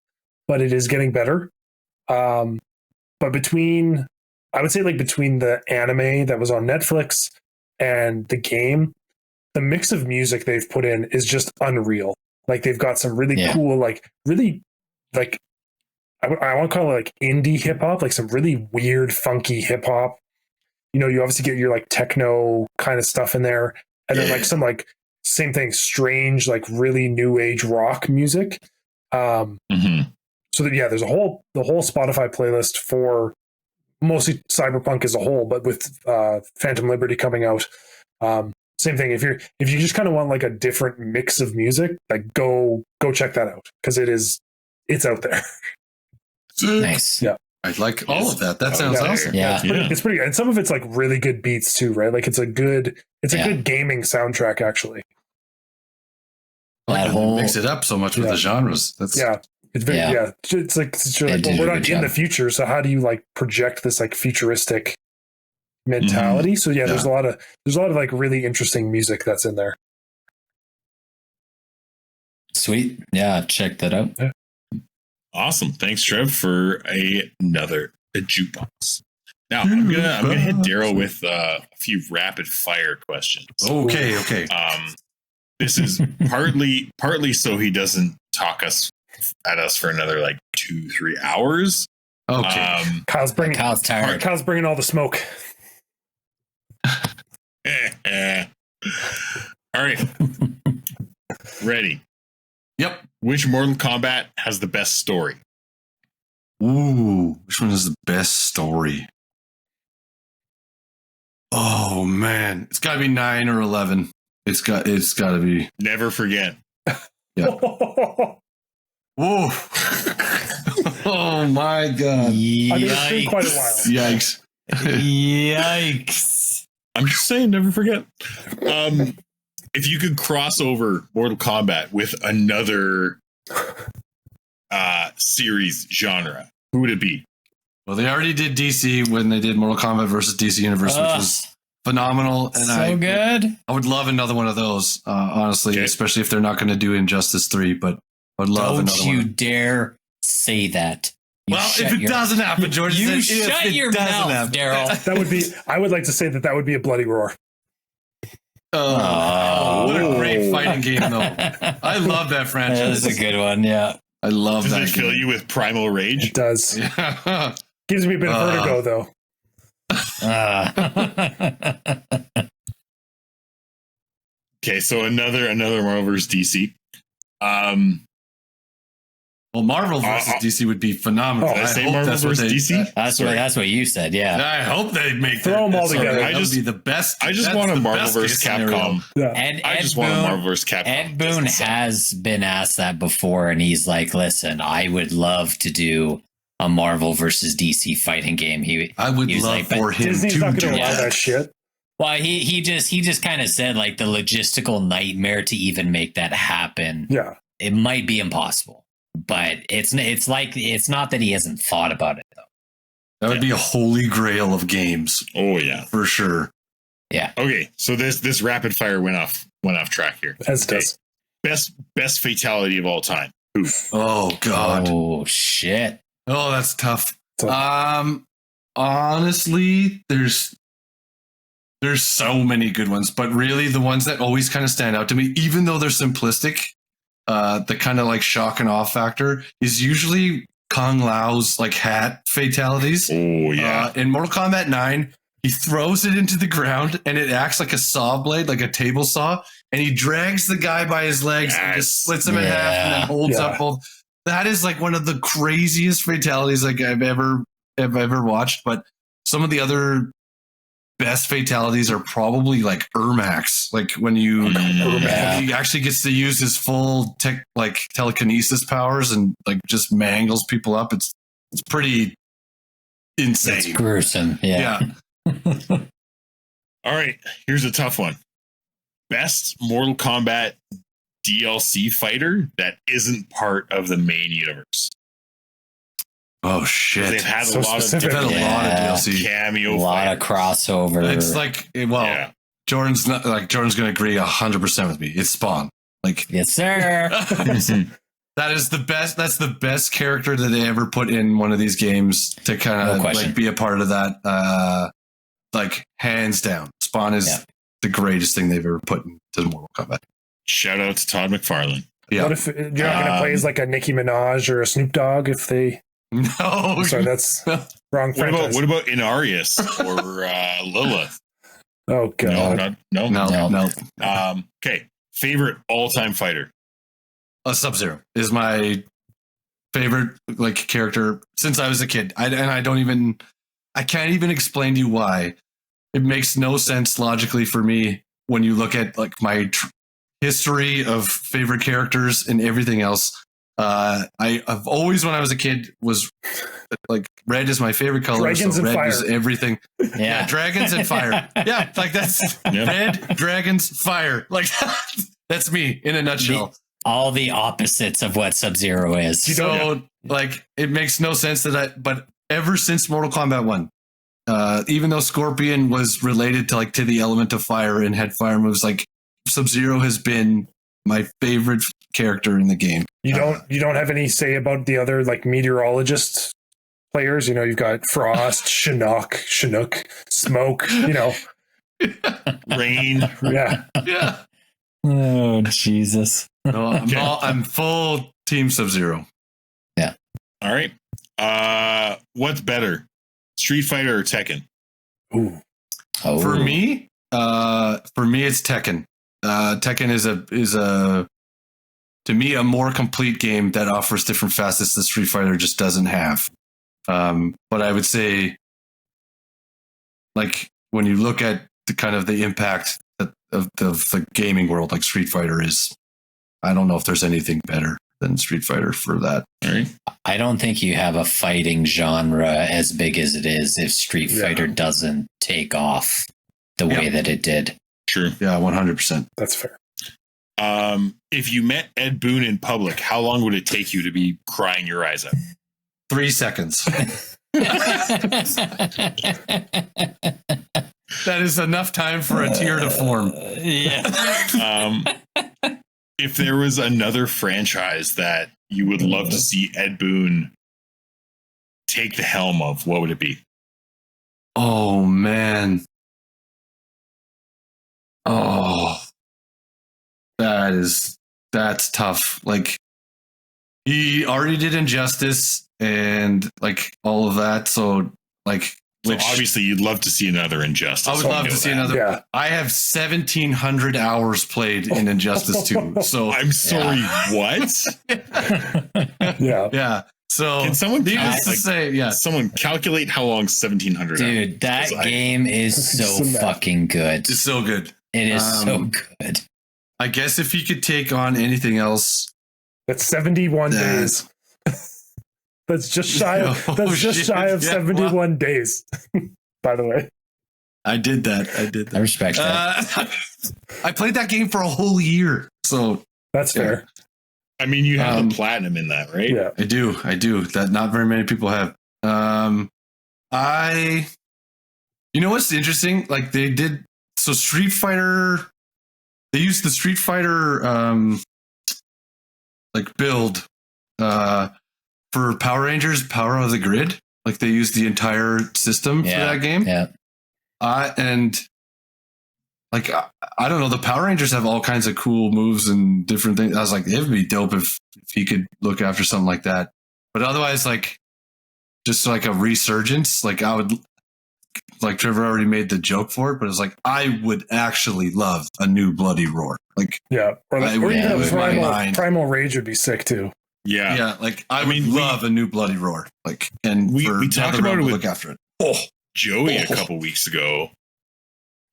but it is getting better. But between the anime that was on Netflix and the game, the mix of music they've put in is just unreal. Like, they've got some really cool, I want to call it like indie hip hop, like some really weird, funky hip hop. You obviously get your like techno kind of stuff in there, and then like some like same thing, strange, like really new age rock music. So that there's the whole Spotify playlist for mostly Cyberpunk as a whole, but with Phantom Liberty coming out, same thing. If you just kind of want like a different mix of music, like go check that out, because it's out there. Nice. Yeah. I like all of that. That sounds awesome. Yeah. It's pretty good. And some of it's like really good beats too, right? Like it's a good gaming soundtrack, actually. That whole mix it up so much with the genres. That's it's very It's like we're not in the future, so how do you like project this like futuristic mentality? So there's a lot of like really interesting music that's in there. Sweet. Yeah, check that out. Yeah. Awesome. Thanks, Trev, for another jukebox. Now I'm gonna hit Darrell with a few rapid fire questions. Okay. This is partly so he doesn't talk at us for another like 2-3 hours. Okay. Kyle's tired. Kyle's bringing all the smoke. All right. Ready. Yep. Which Mortal Kombat has the best story? Ooh, which one is the best story? Oh man, it's got to be 9 or 11. It's got to be. Never Forget. Yeah. Whoa. Oh my god. Yikes. I mean, it's been quite a while. Yikes. Yikes. I'm just saying, never forget. If you could cross over Mortal Kombat with another series genre, who would it be? Well, they already did DC when they did Mortal Kombat versus DC Universe, which was phenomenal. And good. I would love another one of those, honestly, especially if they're not going to do Injustice 3, but I would love another one. Don't you dare say that. If it doesn't happen, George, you shut your mouth, Darrell. I would like to say that would be a bloody roar. Oh, what a great fighting game, though. I love that franchise. That's a good one, yeah. I love Does that it fill you with primal rage? It does. Yeah. Gives me a bit of vertigo, though. Okay, so another Marvel vs. DC. Well, Marvel versus DC would be phenomenal. Did I say Marvel versus DC? That's what you said, yeah. I hope they make throw them all together. That would be the best. I just want a Marvel vs. Capcom. Yeah. I just want a Marvel vs. Capcom. Ed Boon has been asked that before, and he's like, "Listen, I would love to do a Marvel versus DC fighting game." I would love for him Disney's to not do going to allow that shit. Well, he just kind of said like the logistical nightmare to even make that happen. Yeah, it might be impossible, but it's not that he hasn't thought about it though. That would be a holy grail of games. Oh yeah, for sure. Yeah. Okay, so this rapid fire went off track here. As it does. Best fatality of all time. Ooh. Oh god. Oh shit. Oh, that's tough. Honestly, there's so many good ones, but really the ones that always kind of stand out to me, even though they're simplistic, the kind of like shock and awe factor is usually Kung Lao's like hat fatalities. Oh yeah. In Mortal Kombat 9, he throws it into the ground and it acts like a saw blade, like a table saw, and he drags the guy by his legs and just splits him in half and then holds up both. That is like one of the craziest fatalities like I've ever watched. But some of the other best fatalities are probably like Ermax, like when he actually gets to use his full telekinesis powers and like just mangles people up. It's pretty insane. It's gruesome. Yeah. All right, here's a tough one. Best Mortal Kombat DLC fighter that isn't part of the main universe. Oh shit! They've had So a lot specific. of They've different had a lot of Yeah. DLC. cameo. A lot of fighters. crossover. It's like, well, Jordan's not like Jordan's going to agree 100% with me. It's Spawn. Like, Yes, sir. that is the best. That's the best character that they ever put in one of these games to kind No of question. like be a part of that. Like hands down, Spawn is the greatest thing they've ever put into Mortal Kombat. Shout out to Todd McFarlane. Yeah. What if you're not going to play as like a Nicki Minaj or a Snoop Dogg if they? No, Sorry, that's wrong franchise. What about Inarius or Lilith? Oh god, no. Okay, favorite all-time fighter. A Sub-Zero is my favorite like character since I was a kid. I can't even explain to you why. It makes no sense logically for me when you look at like my history of favorite characters and everything else. I've always, when I was a kid, was like red is my favorite color. Dragons so and red fire. was everything. Yeah. Dragons and fire. Yeah, like that's red, dragons, fire. Like that's me in a nutshell. All the opposites of what Sub-Zero is. So like it makes no sense but ever since Mortal Kombat 1, even though Scorpion was related to the element of fire and had fire moves, like Sub-Zero has been my favorite character in the game. you don't have any say about the other like meteorologist players. You know, you've got Frost, Chinook, Smoke. You know, Rain. yeah. Yeah. Oh, Jesus. No, I'm full Team Sub-Zero. All right. What's better, Street Fighter or Tekken? Ooh. Oh. For me, it's Tekken. Tekken is to me a more complete game that offers different facets that Street Fighter just doesn't have. But I would say, like when you look at the kind of the impact of the gaming world, like Street Fighter is, I don't know if there's anything better than Street Fighter for that. All right. I don't think you have a fighting genre as big as it is if Street Fighter doesn't take off the way that it did. True. Yeah, 100%. That's fair. If you met Ed Boon in public, how long would it take you to be crying your eyes out? 3 seconds. That is enough time for a tear to form. If there was another franchise that you would love to see Ed Boon take the helm of, what would it be? Oh, man. Oh, that's tough. Like, he already did Injustice and like all of that. So, like, Obviously you'd love to see another Injustice. I would love to see another. Yeah. I have 1,700 hours played in Injustice 2. So I'm sorry, what? Yeah. yeah. So Can someone needless to say, yeah. Someone calculate how long 1,700 Dude, that game is so Some math. fucking good. It's so good. It is so good. I guess if he could take on anything else, That's 71 days. That's just shy of Yeah, 71 days. By the way. I did that. I respect that. I played that game for a whole year. So That's fair. I mean, you have the platinum in that, right? Yeah. I do. That not very many people have. You know what's interesting? Like they did. So Street Fighter, they used the Street Fighter like build for Power Rangers Power of the Grid. Like they used the entire system for that game. Yeah. And like I don't know, the Power Rangers have all kinds of cool moves and different things. I was like, it would be dope if he could look after something like that. But otherwise, like just like a resurgence, like I would, like Trevor already made the joke for it, but it's like I would actually love a new Bloody Roar. Like Yeah. Or even lose my mind. Primal Rage would be sick too. Yeah. yeah, like I would love a new Bloody Roar. Like and we for talked about it with look after it. Joey a couple weeks ago.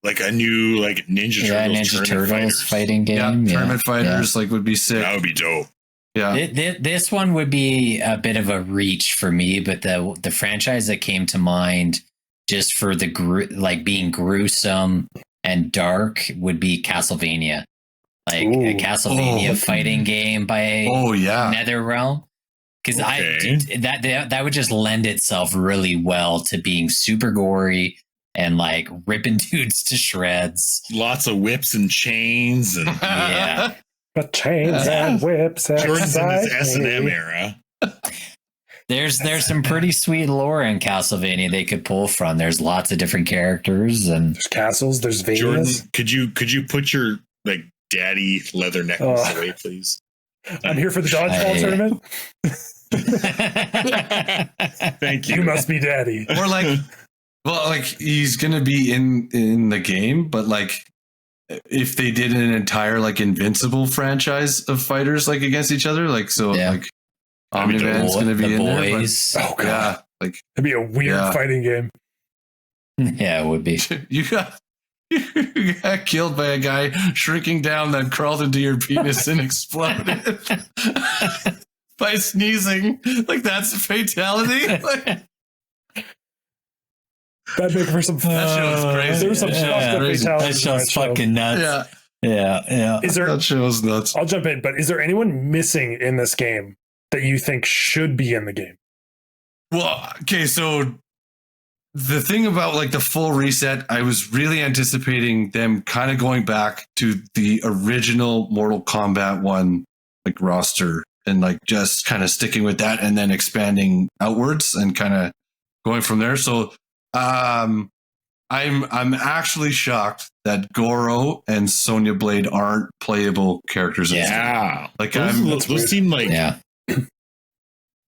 Like a new Ninja Turtles Ninja Turtles fighting game. Yeah, Tournament Fighters like would be sick. That would be dope. Yeah. This one would be a bit of a reach for me, but the franchise that came to mind just for the being gruesome and dark would be Castlevania. Like a Castlevania fighting game by NetherRealm. because that would just lend itself really well to being super gory and like ripping dudes to shreds. Lots of whips and chains and Yeah. But chains and whips. Jordan's in his S&M era. There's some pretty sweet lore in Castlevania they could pull from. There's lots of different characters and there's castles. There's veins. Jordan, could you put your like daddy leather necklace away, please? I'm here for the dodgeball tournament. Thank you. You must be daddy. Or like, well, like he's gonna be in the game, but like if they did an entire like Invincible franchise of fighters like against each other, like so like Omni-Man's gonna be in boys. there. But, Oh god, yeah, like it'd be a weird fighting game. Yeah, it would be. you got killed by a guy shrinking down that crawled into your penis and exploded by sneezing. Like that's a fatality. Like, That'd make for some. that show was crazy. There was some fucked up That fatalities. show's fucking nuts. Yeah. Is there? That show was nuts. I'll jump in, but is there anyone missing in this game that you think should be in the game? Well, okay, so the thing about like the full reset, I was really anticipating them kind of going back to the original Mortal Kombat 1 like roster and like just kind of sticking with that and then expanding outwards and kind of going from there. So I'm actually shocked that Goro and Sonya Blade aren't playable characters. Yeah. Like those seem like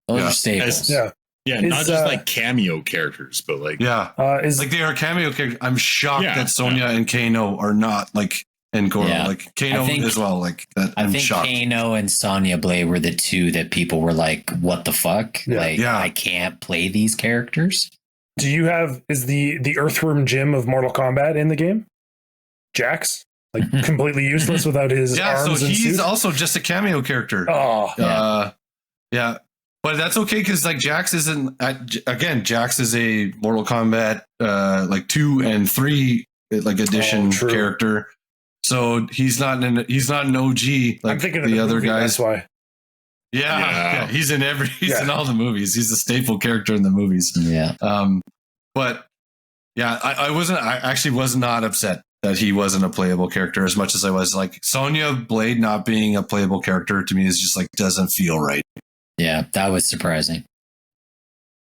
Those are staples. not just like cameo characters, but like like they are cameo characters. I'm shocked that Sonya and Kano are not like and Goro like Kano as well. Like that, I'm shocked. Kano and Sonya Blade were the two that people were like, "What the fuck?" I can't play these characters. Do you have is the Earthworm Jim of Mortal Kombat in the game? Jax, like completely useless without his arms. So and he's suit? also just a cameo character. Oh, But that's okay because like Jax isn't again. Jax is a Mortal Kombat like 2 and 3 like edition character. So he's not an OG like I'm thinking the of other movie, guys. That's why. Yeah, he's in in all the movies. He's a staple character in the movies. Yeah. But yeah, I actually was not upset that he wasn't a playable character as much as I was like Sonya Blade not being a playable character to me is just like doesn't feel right. Yeah, that was surprising.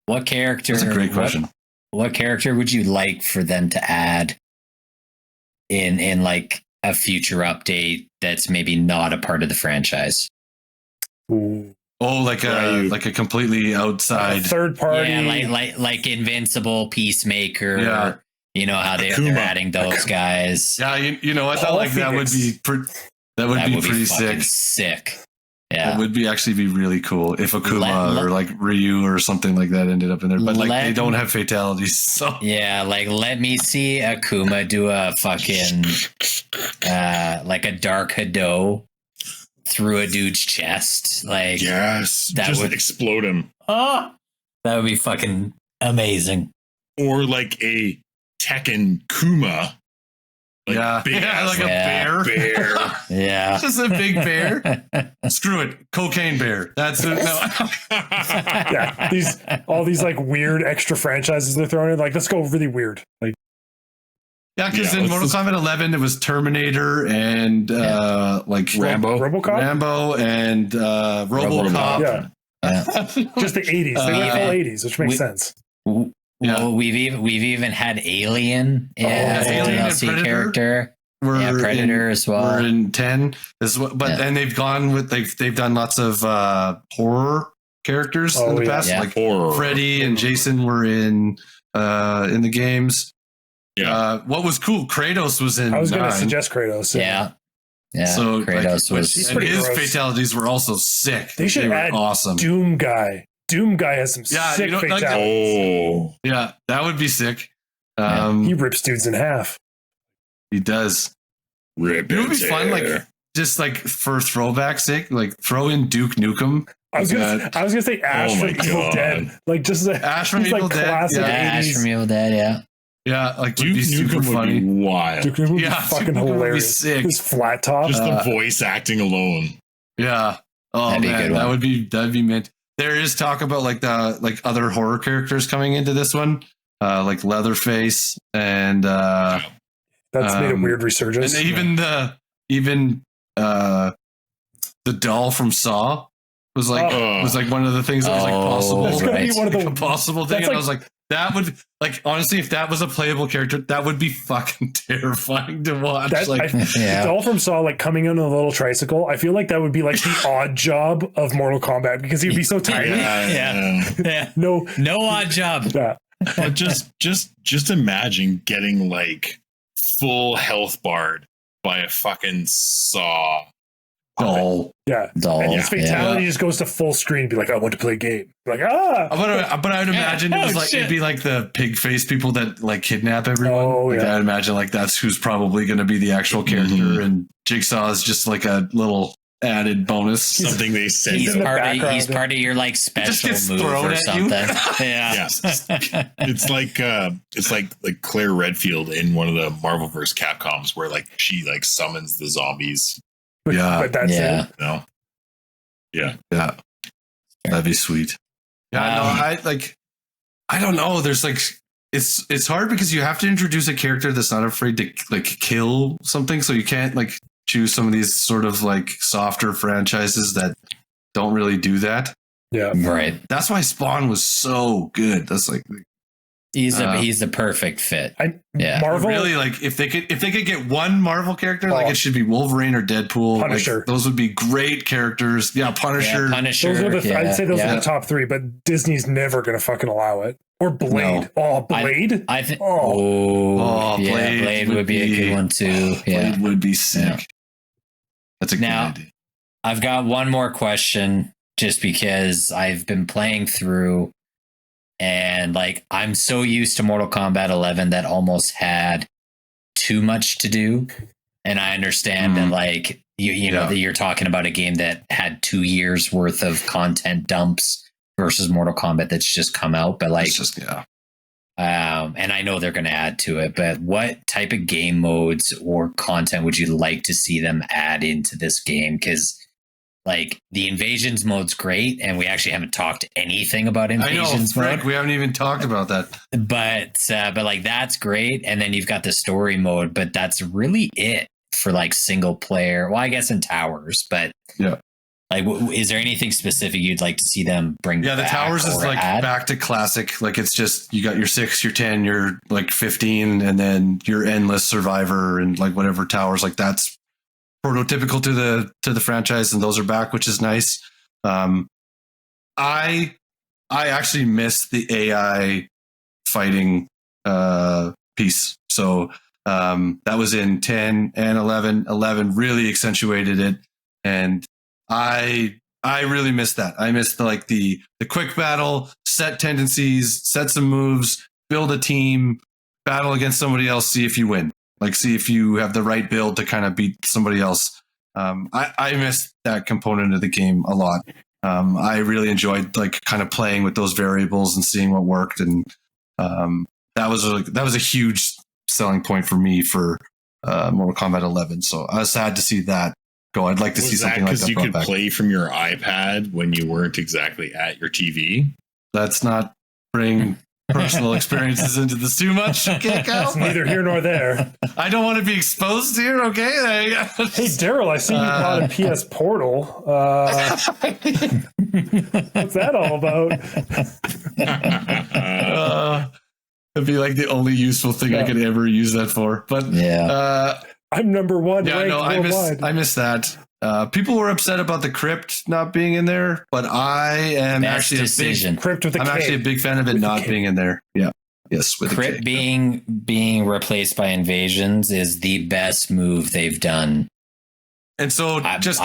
What character? That's a great question. What character would you like for them to add in like a future update that's maybe not a part of the franchise? Ooh. Oh, like a completely outside third party, like Invincible, Peacemaker. Yeah. You know how they're adding those guys. Yeah, you know, I thought like that would be pretty sick. Sick. Yeah, it would actually be really cool if Akuma or like Ryu or something like that ended up in there. But like they don't have fatalities, so yeah. Like let me see Akuma do a fucking like a dark Hado through a dude's chest. Like that would explode him. Oh, that would be fucking amazing. Or like a Tekken Kuma. Like like a bear. Yeah. Just a big bear. Screw it. Cocaine bear. That's it. No. Yeah. All these like weird extra franchises they're throwing in. Like, let's go really weird. Like, yeah, because in Mortal Kombat 11 it was Terminator and like Rambo and RoboCop. Yeah. Just the 80s. They went full 80s, which makes sense. Well, we've even had Alien as a DLC character. Predator as well. We're in 10 as well, but and they've gone with they've done lots of horror characters in the past, like Freddy and Jason were in the games. Yeah. What was cool? Kratos was in. I was going to suggest Kratos. Yeah. So Kratos was. His fatalities were also sick. They should add awesome. Doom Guy. Doom Guy has some sick fatalities. Yeah, that would be sick. He rips dudes in half. He does. It would be fun, like just like for throwback's sake, like throw in Duke Nukem. I was gonna say Ash from Evil Dead, like just Ash from Evil Dead. Ash from Evil Dead, yeah, like Duke Nukem would be wild. Duke Nukem would be fucking hilarious. Sick. His flat top, just the voice acting alone. Yeah. Oh man, that'd be meant. there is talk about like other horror characters coming into this one, like Leatherface and that's made a weird resurgence. And even the doll from Saw was like one of the things that was like possible. That's gonna be one of the possible thing, and I was like, that would like honestly, if that was a playable character, that would be fucking terrifying to watch. The doll from Saw like coming in on a little tricycle. I feel like that would be like the odd job of Mortal Kombat because he'd be so tiny. Yeah. No odd job. Yeah. But just imagine getting like full health barred by a fucking Saw doll. Yeah. And his fatality just goes to full screen. Be like, I want to play a game. Like, But I would imagine it was like it'd be like the pig face people that like kidnap everyone. I'd imagine like that's who's probably going to be the actual character, and Jigsaw is just like a little added bonus. Something they said. He's part of your like special move or something. Yeah. It's like Claire Redfield in one of the Marvelverse Capcoms where like she like summons the zombies. But that's it. No. Yeah. That'd be sweet. I don't know. There's like it's hard because you have to introduce a character that's not afraid to like kill something, so you can't like choose some of these sort of like softer franchises that don't really do that. Yeah. Right. That's why Spawn was so good. That's like he's the perfect fit. Marvel really like if they could get one Marvel character, like it should be Wolverine or Deadpool. Punisher. Like, those would be great characters. Yeah, Punisher. Punisher. I'd say those are the top three, but Disney's never going to fucking allow it. Or Blade. No. Oh, Blade. I think. Blade would be a good one too. Blade would be sick. Yeah. That's a good idea. I've got one more question, just because I've been playing through. And like, I'm so used to Mortal Kombat 11 that almost had too much to do. And I understand that like, you know, that you're talking about a game that had 2 years worth of content dumps versus Mortal Kombat that's just come out. But like, and I know they're going to add to it, but what type of game modes or content would you like to see them add into this game? Because like the invasions mode's great, and we actually haven't talked anything about invasions mode. We haven't even talked about that. But like that's great, and then you've got the story mode, but that's really it for like single player. Well, I guess in towers, but like, is there anything specific you'd like to see them bring? Yeah, the towers is like back to classic. Like it's just you got your 6, your 10, your like 15, and then your endless survivor and like whatever towers. Like that's prototypical to the franchise, and those are back, which is nice. I actually missed the AI fighting piece, so that was in 10 and 11. 11 really accentuated it, and I really missed that. I missed the quick battle, set tendencies, set some moves, build a team, battle against somebody else, see if you win. Like, see if you have the right build to kind of beat somebody else. I missed that component of the game a lot. I really enjoyed like kind of playing with those variables and seeing what worked, and that was a huge selling point for me for Mortal Kombat 11. So I was sad to see that go. I'd like to see something like that. Because you could play from your iPad when you weren't exactly at your TV. Let's not bring personal experiences into this too much. Okay, it's neither here nor there. I don't want to be exposed here. Okay. Hey, Darrell, I see you bought a PS Portal. What's that all about? It'd be like the only useful thing I could ever use that for. But I'm number one. Yeah, no, I missed that. People were upset about the crypt not being in there, but I am actually a big fan of it not being in there. Yeah. Yes, with crypt being replaced by invasions is the best move they've done. And so just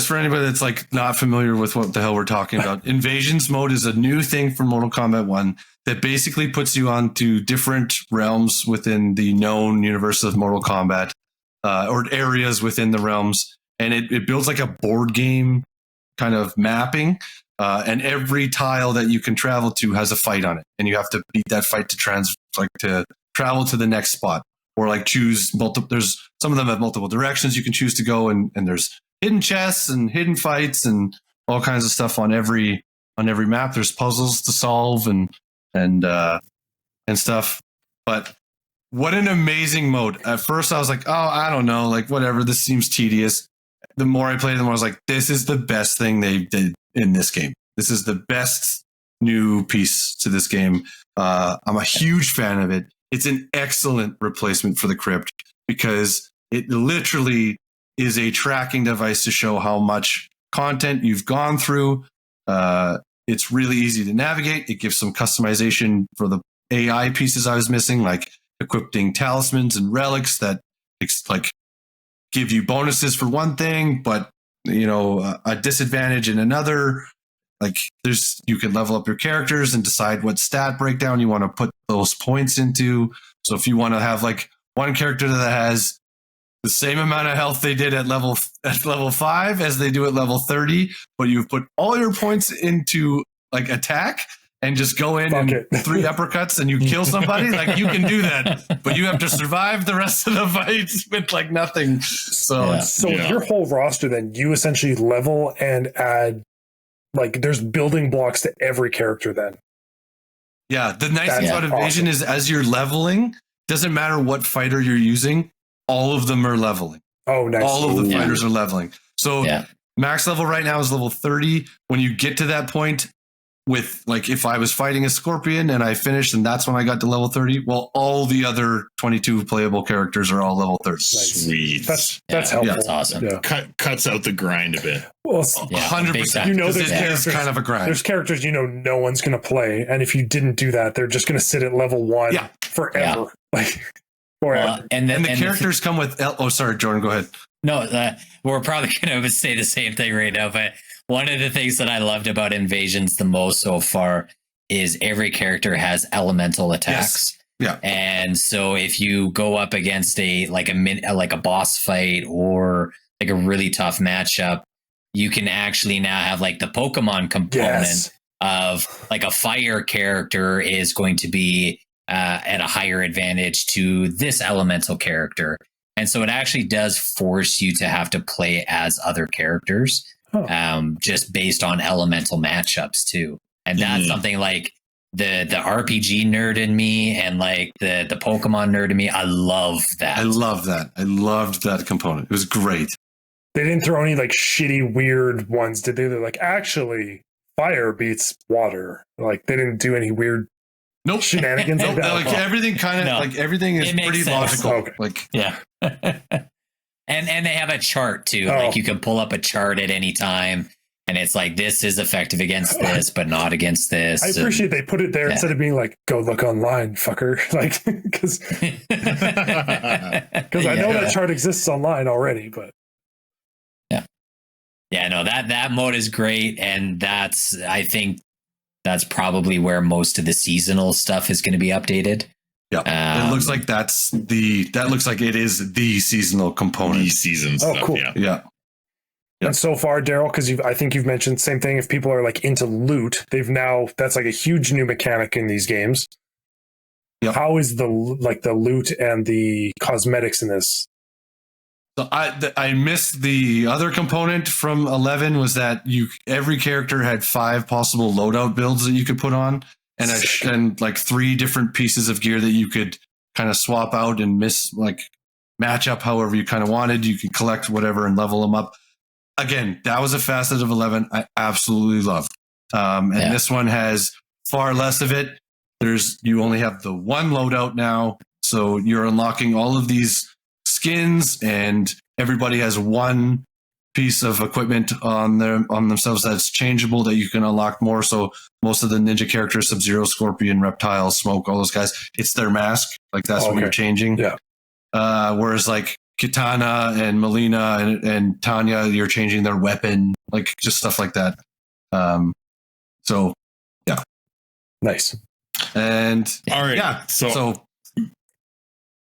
for anybody that's like not familiar with what the hell we're talking about, invasions mode is a new thing for Mortal Kombat 1 that basically puts you onto different realms within the known universe of Mortal Kombat, or areas within the realms. And it builds like a board game kind of mapping. And every tile that you can travel to has a fight on it. And you have to beat that fight to travel to the next spot. Or like choose there's some of them have multiple directions you can choose to go, and there's hidden chests and hidden fights and all kinds of stuff on every on every map. There's puzzles to solve and stuff. But what an amazing mode. At first I was like, oh, I don't know, like whatever, this seems tedious. The more I played, the more I was like, this is the best thing they did in this game. This is the best new piece to this game. I'm a huge fan of it. It's an excellent replacement for the crypt because it literally is a tracking device to show how much content you've gone through. It's really easy to navigate. It gives some customization for the AI pieces I was missing, like equipping talismans and relics that like give you bonuses for one thing, but a disadvantage in another. Like you can level up your characters and decide what stat breakdown you want to put those points into. So if you want to have like one character that has the same amount of health they did at level 5 as they do at level 30, but you've put all your points into like attack and just go in and 3 uppercuts and you kill somebody, like you can do that, but you have to survive the rest of the fights with like nothing. So your whole roster, then you essentially level and add, like there's building blocks to every character then. Yeah. The nice thing about Invasion is as you're leveling, doesn't matter what fighter you're using, all of them are leveling. Oh, nice. All of the fighters are leveling. So max level right now is level 30. When you get to that point with, like, if I was fighting a Scorpion and I finished and that's when I got to level 30, well, all the other 22 playable characters are all level 30. Nice. Sweet. That's helpful. That's awesome. Yeah. Cuts out the grind a bit. Well, 100%. There's characters, kind of a grind. There's characters no one's going to play, and if you didn't do that, they're just going to sit at level 1 forever. Like forever. And the characters come with... Oh, sorry, Jordan, go ahead. No, we're probably going to say the same thing right now, but one of the things that I loved about Invasions the most so far is every character has elemental attacks. Yes. Yeah. And so if you go up against a boss fight or like a really tough matchup, you can actually now have like the Pokemon component of like a fire character is going to be at a higher advantage to this elemental character. And so it actually does force you to have to play as other characters, just based on elemental matchups too. And that's something like the RPG nerd in me and like the Pokemon nerd in me. I love that. I love that. I loved that component. It was great. They didn't throw any like shitty, weird ones, did they? They're like, actually, fire beats water. Like they didn't do any weird shenanigans. Like everything kind of like everything is pretty logical. Okay. Like and they have a chart too. Like you can pull up a chart at any time, and it's like this is effective against this, but not against this. I appreciate they put it there instead of being like, "Go look online, fucker." Like because I know that chart exists online already, but no, that mode is great, and I think that's probably where most of the seasonal stuff is going to be updated. Yeah, it looks like that looks like it is the seasonal component. The season stuff. Cool. Yeah. And so far, Darrell, because I think you've mentioned the same thing. If people are like into loot, that's like a huge new mechanic in these games. Yep. How is the loot and the cosmetics in this? So I missed the other component from 11 was that every character had 5 possible loadout builds that you could put on, and like 3 different pieces of gear that you could kind of swap out and match up however you kind of wanted. You could collect whatever and level them up. Again, that was a facet of 11 I absolutely loved. This one has far less of it. You only have the one loadout now, so you're unlocking all of these skins, and everybody has one piece of equipment on themselves that's changeable that you can unlock more. So most of the ninja characters, Sub-Zero, Scorpion, Reptile, Smoke, all those guys, it's their mask. Like that's what you're changing. Yeah. Whereas like Kitana and Melina and Tanya, you're changing their weapon, like just stuff like that. So yeah. Nice. And all right. Yeah. So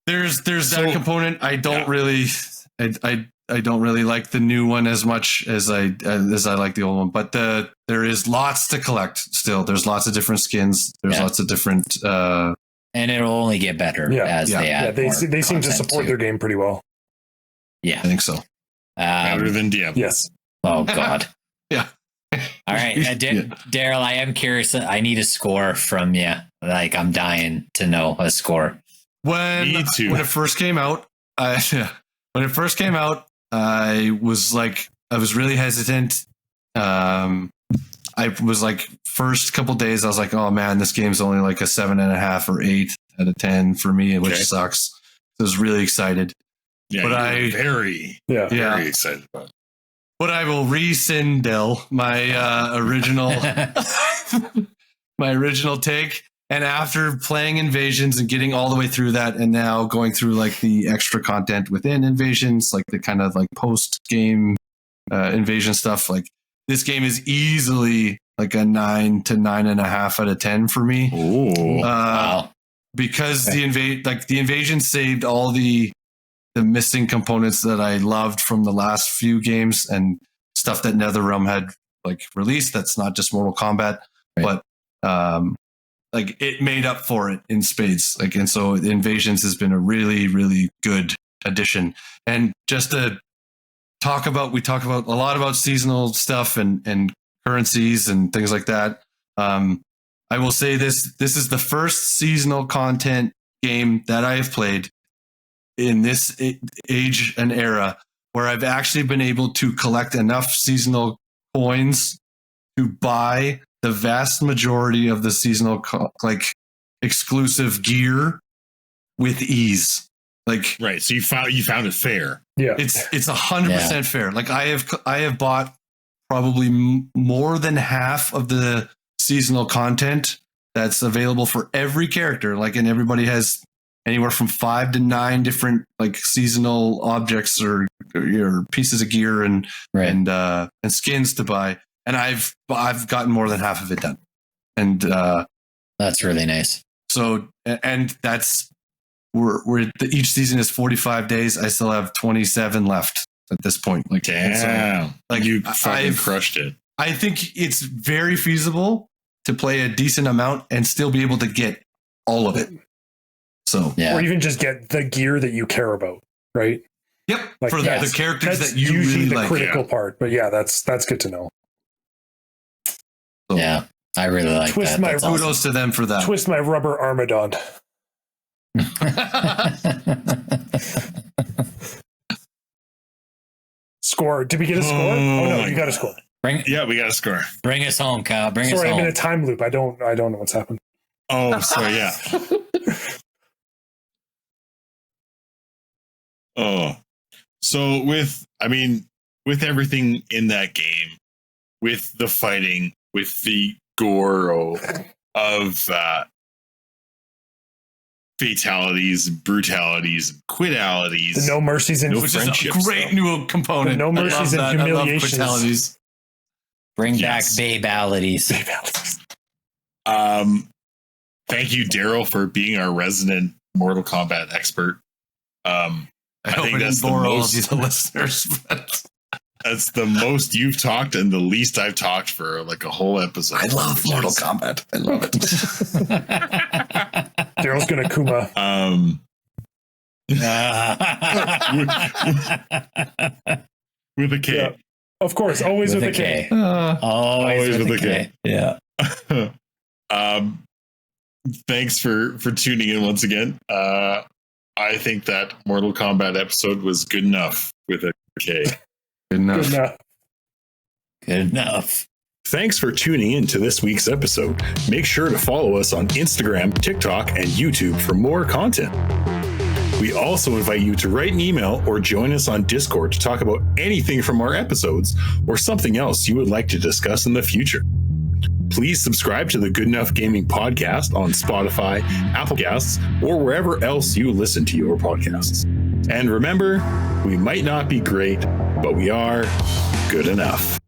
there's that component. I don't really I don't really like the new one as much as I like the old one, but there is lots to collect still. There's lots of different skins. There's lots of different and it'll only get better as they add. They seem to support their game pretty well. Yeah. I think so. Better than DM. Yes. Oh God. Yeah. All right, Darrell, I am curious. I need a score from you. Like, I'm dying to know a score. When it first came out, I was really hesitant. I was like, first couple days, I was like, oh man, this game's only like a 7.5 or 8 out of 10 for me, which sucks. I was really excited. Yeah, but very excited about it. But I will rescind my original take. And after playing Invasions and getting all the way through that, and now going through like the extra content within Invasions, like the kind of like post game Invasion stuff, like this game is easily like a 9 to 9.5 out of 10 for me. Wow. Because the Invasion saved all the missing components that I loved from the last few games and stuff that NetherRealm had like released. That's not just Mortal Kombat, but like it made up for it in spades. Like, and so Invasions has been a really, really good addition. And just to we talk about a lot about seasonal stuff and currencies and things like that. I will say this is the first seasonal content game that I have played in this age and era where I've actually been able to collect enough seasonal coins to buy the vast majority of the seasonal like exclusive gear with ease. Like, right. So you found it fair. Yeah. It's 100% fair. Like I have bought probably more than half of the seasonal content that's available for every character. Like, and everybody has anywhere from 5 to 9 different like seasonal objects or pieces of gear and skins to buy. And I've gotten more than half of it done. And that's really nice. So, and that's each season is 45 days. I still have 27 left at this point. Like, damn, so, like you fucking crushed it. I think it's very feasible to play a decent amount and still be able to get all of it. So, or even just get the gear that you care about, right? Yep, like, for the characters that you really the like. Critical part, but yeah, that's good to know. So, yeah, I really like that. That's kudos awesome. to them for that. Twist my rubber Armadon. Score. Did we get a score? Oh no, you got a score. We got a score. Bring us home, Kyle. Bring us home. Sorry, I'm in a time loop. I don't know what's happened. Oh, sorry. Yeah. Oh, so with everything in that game, with the fighting, with the gore of fatalities, brutalities, quidalities, the no mercies and which is a great new component. The no mercies and humiliations. Bring back babalities. Thank you, Darrell, for being our resident Mortal Kombat expert. I think that's the most of the listeners. That's the most you've talked and the least I've talked for like a whole episode. I love Mortal Kombat. I love it. Darrell's gonna Kuma. With a K. Yeah. Of course, always with a K. Always with a K. Yeah. Thanks for tuning in once again. I think that Mortal Kombat episode was good enough with a K. Good enough. Good enough. Thanks for tuning in to this week's episode. Make sure to follow us on Instagram, TikTok, and YouTube for more content. We also invite you to write an email or join us on Discord to talk about anything from our episodes or something else you would like to discuss in the future. Please subscribe to the Good Enough Gaming podcast on Spotify, Apple Podcasts, or wherever else you listen to your podcasts. And remember, we might not be great, but we are good enough.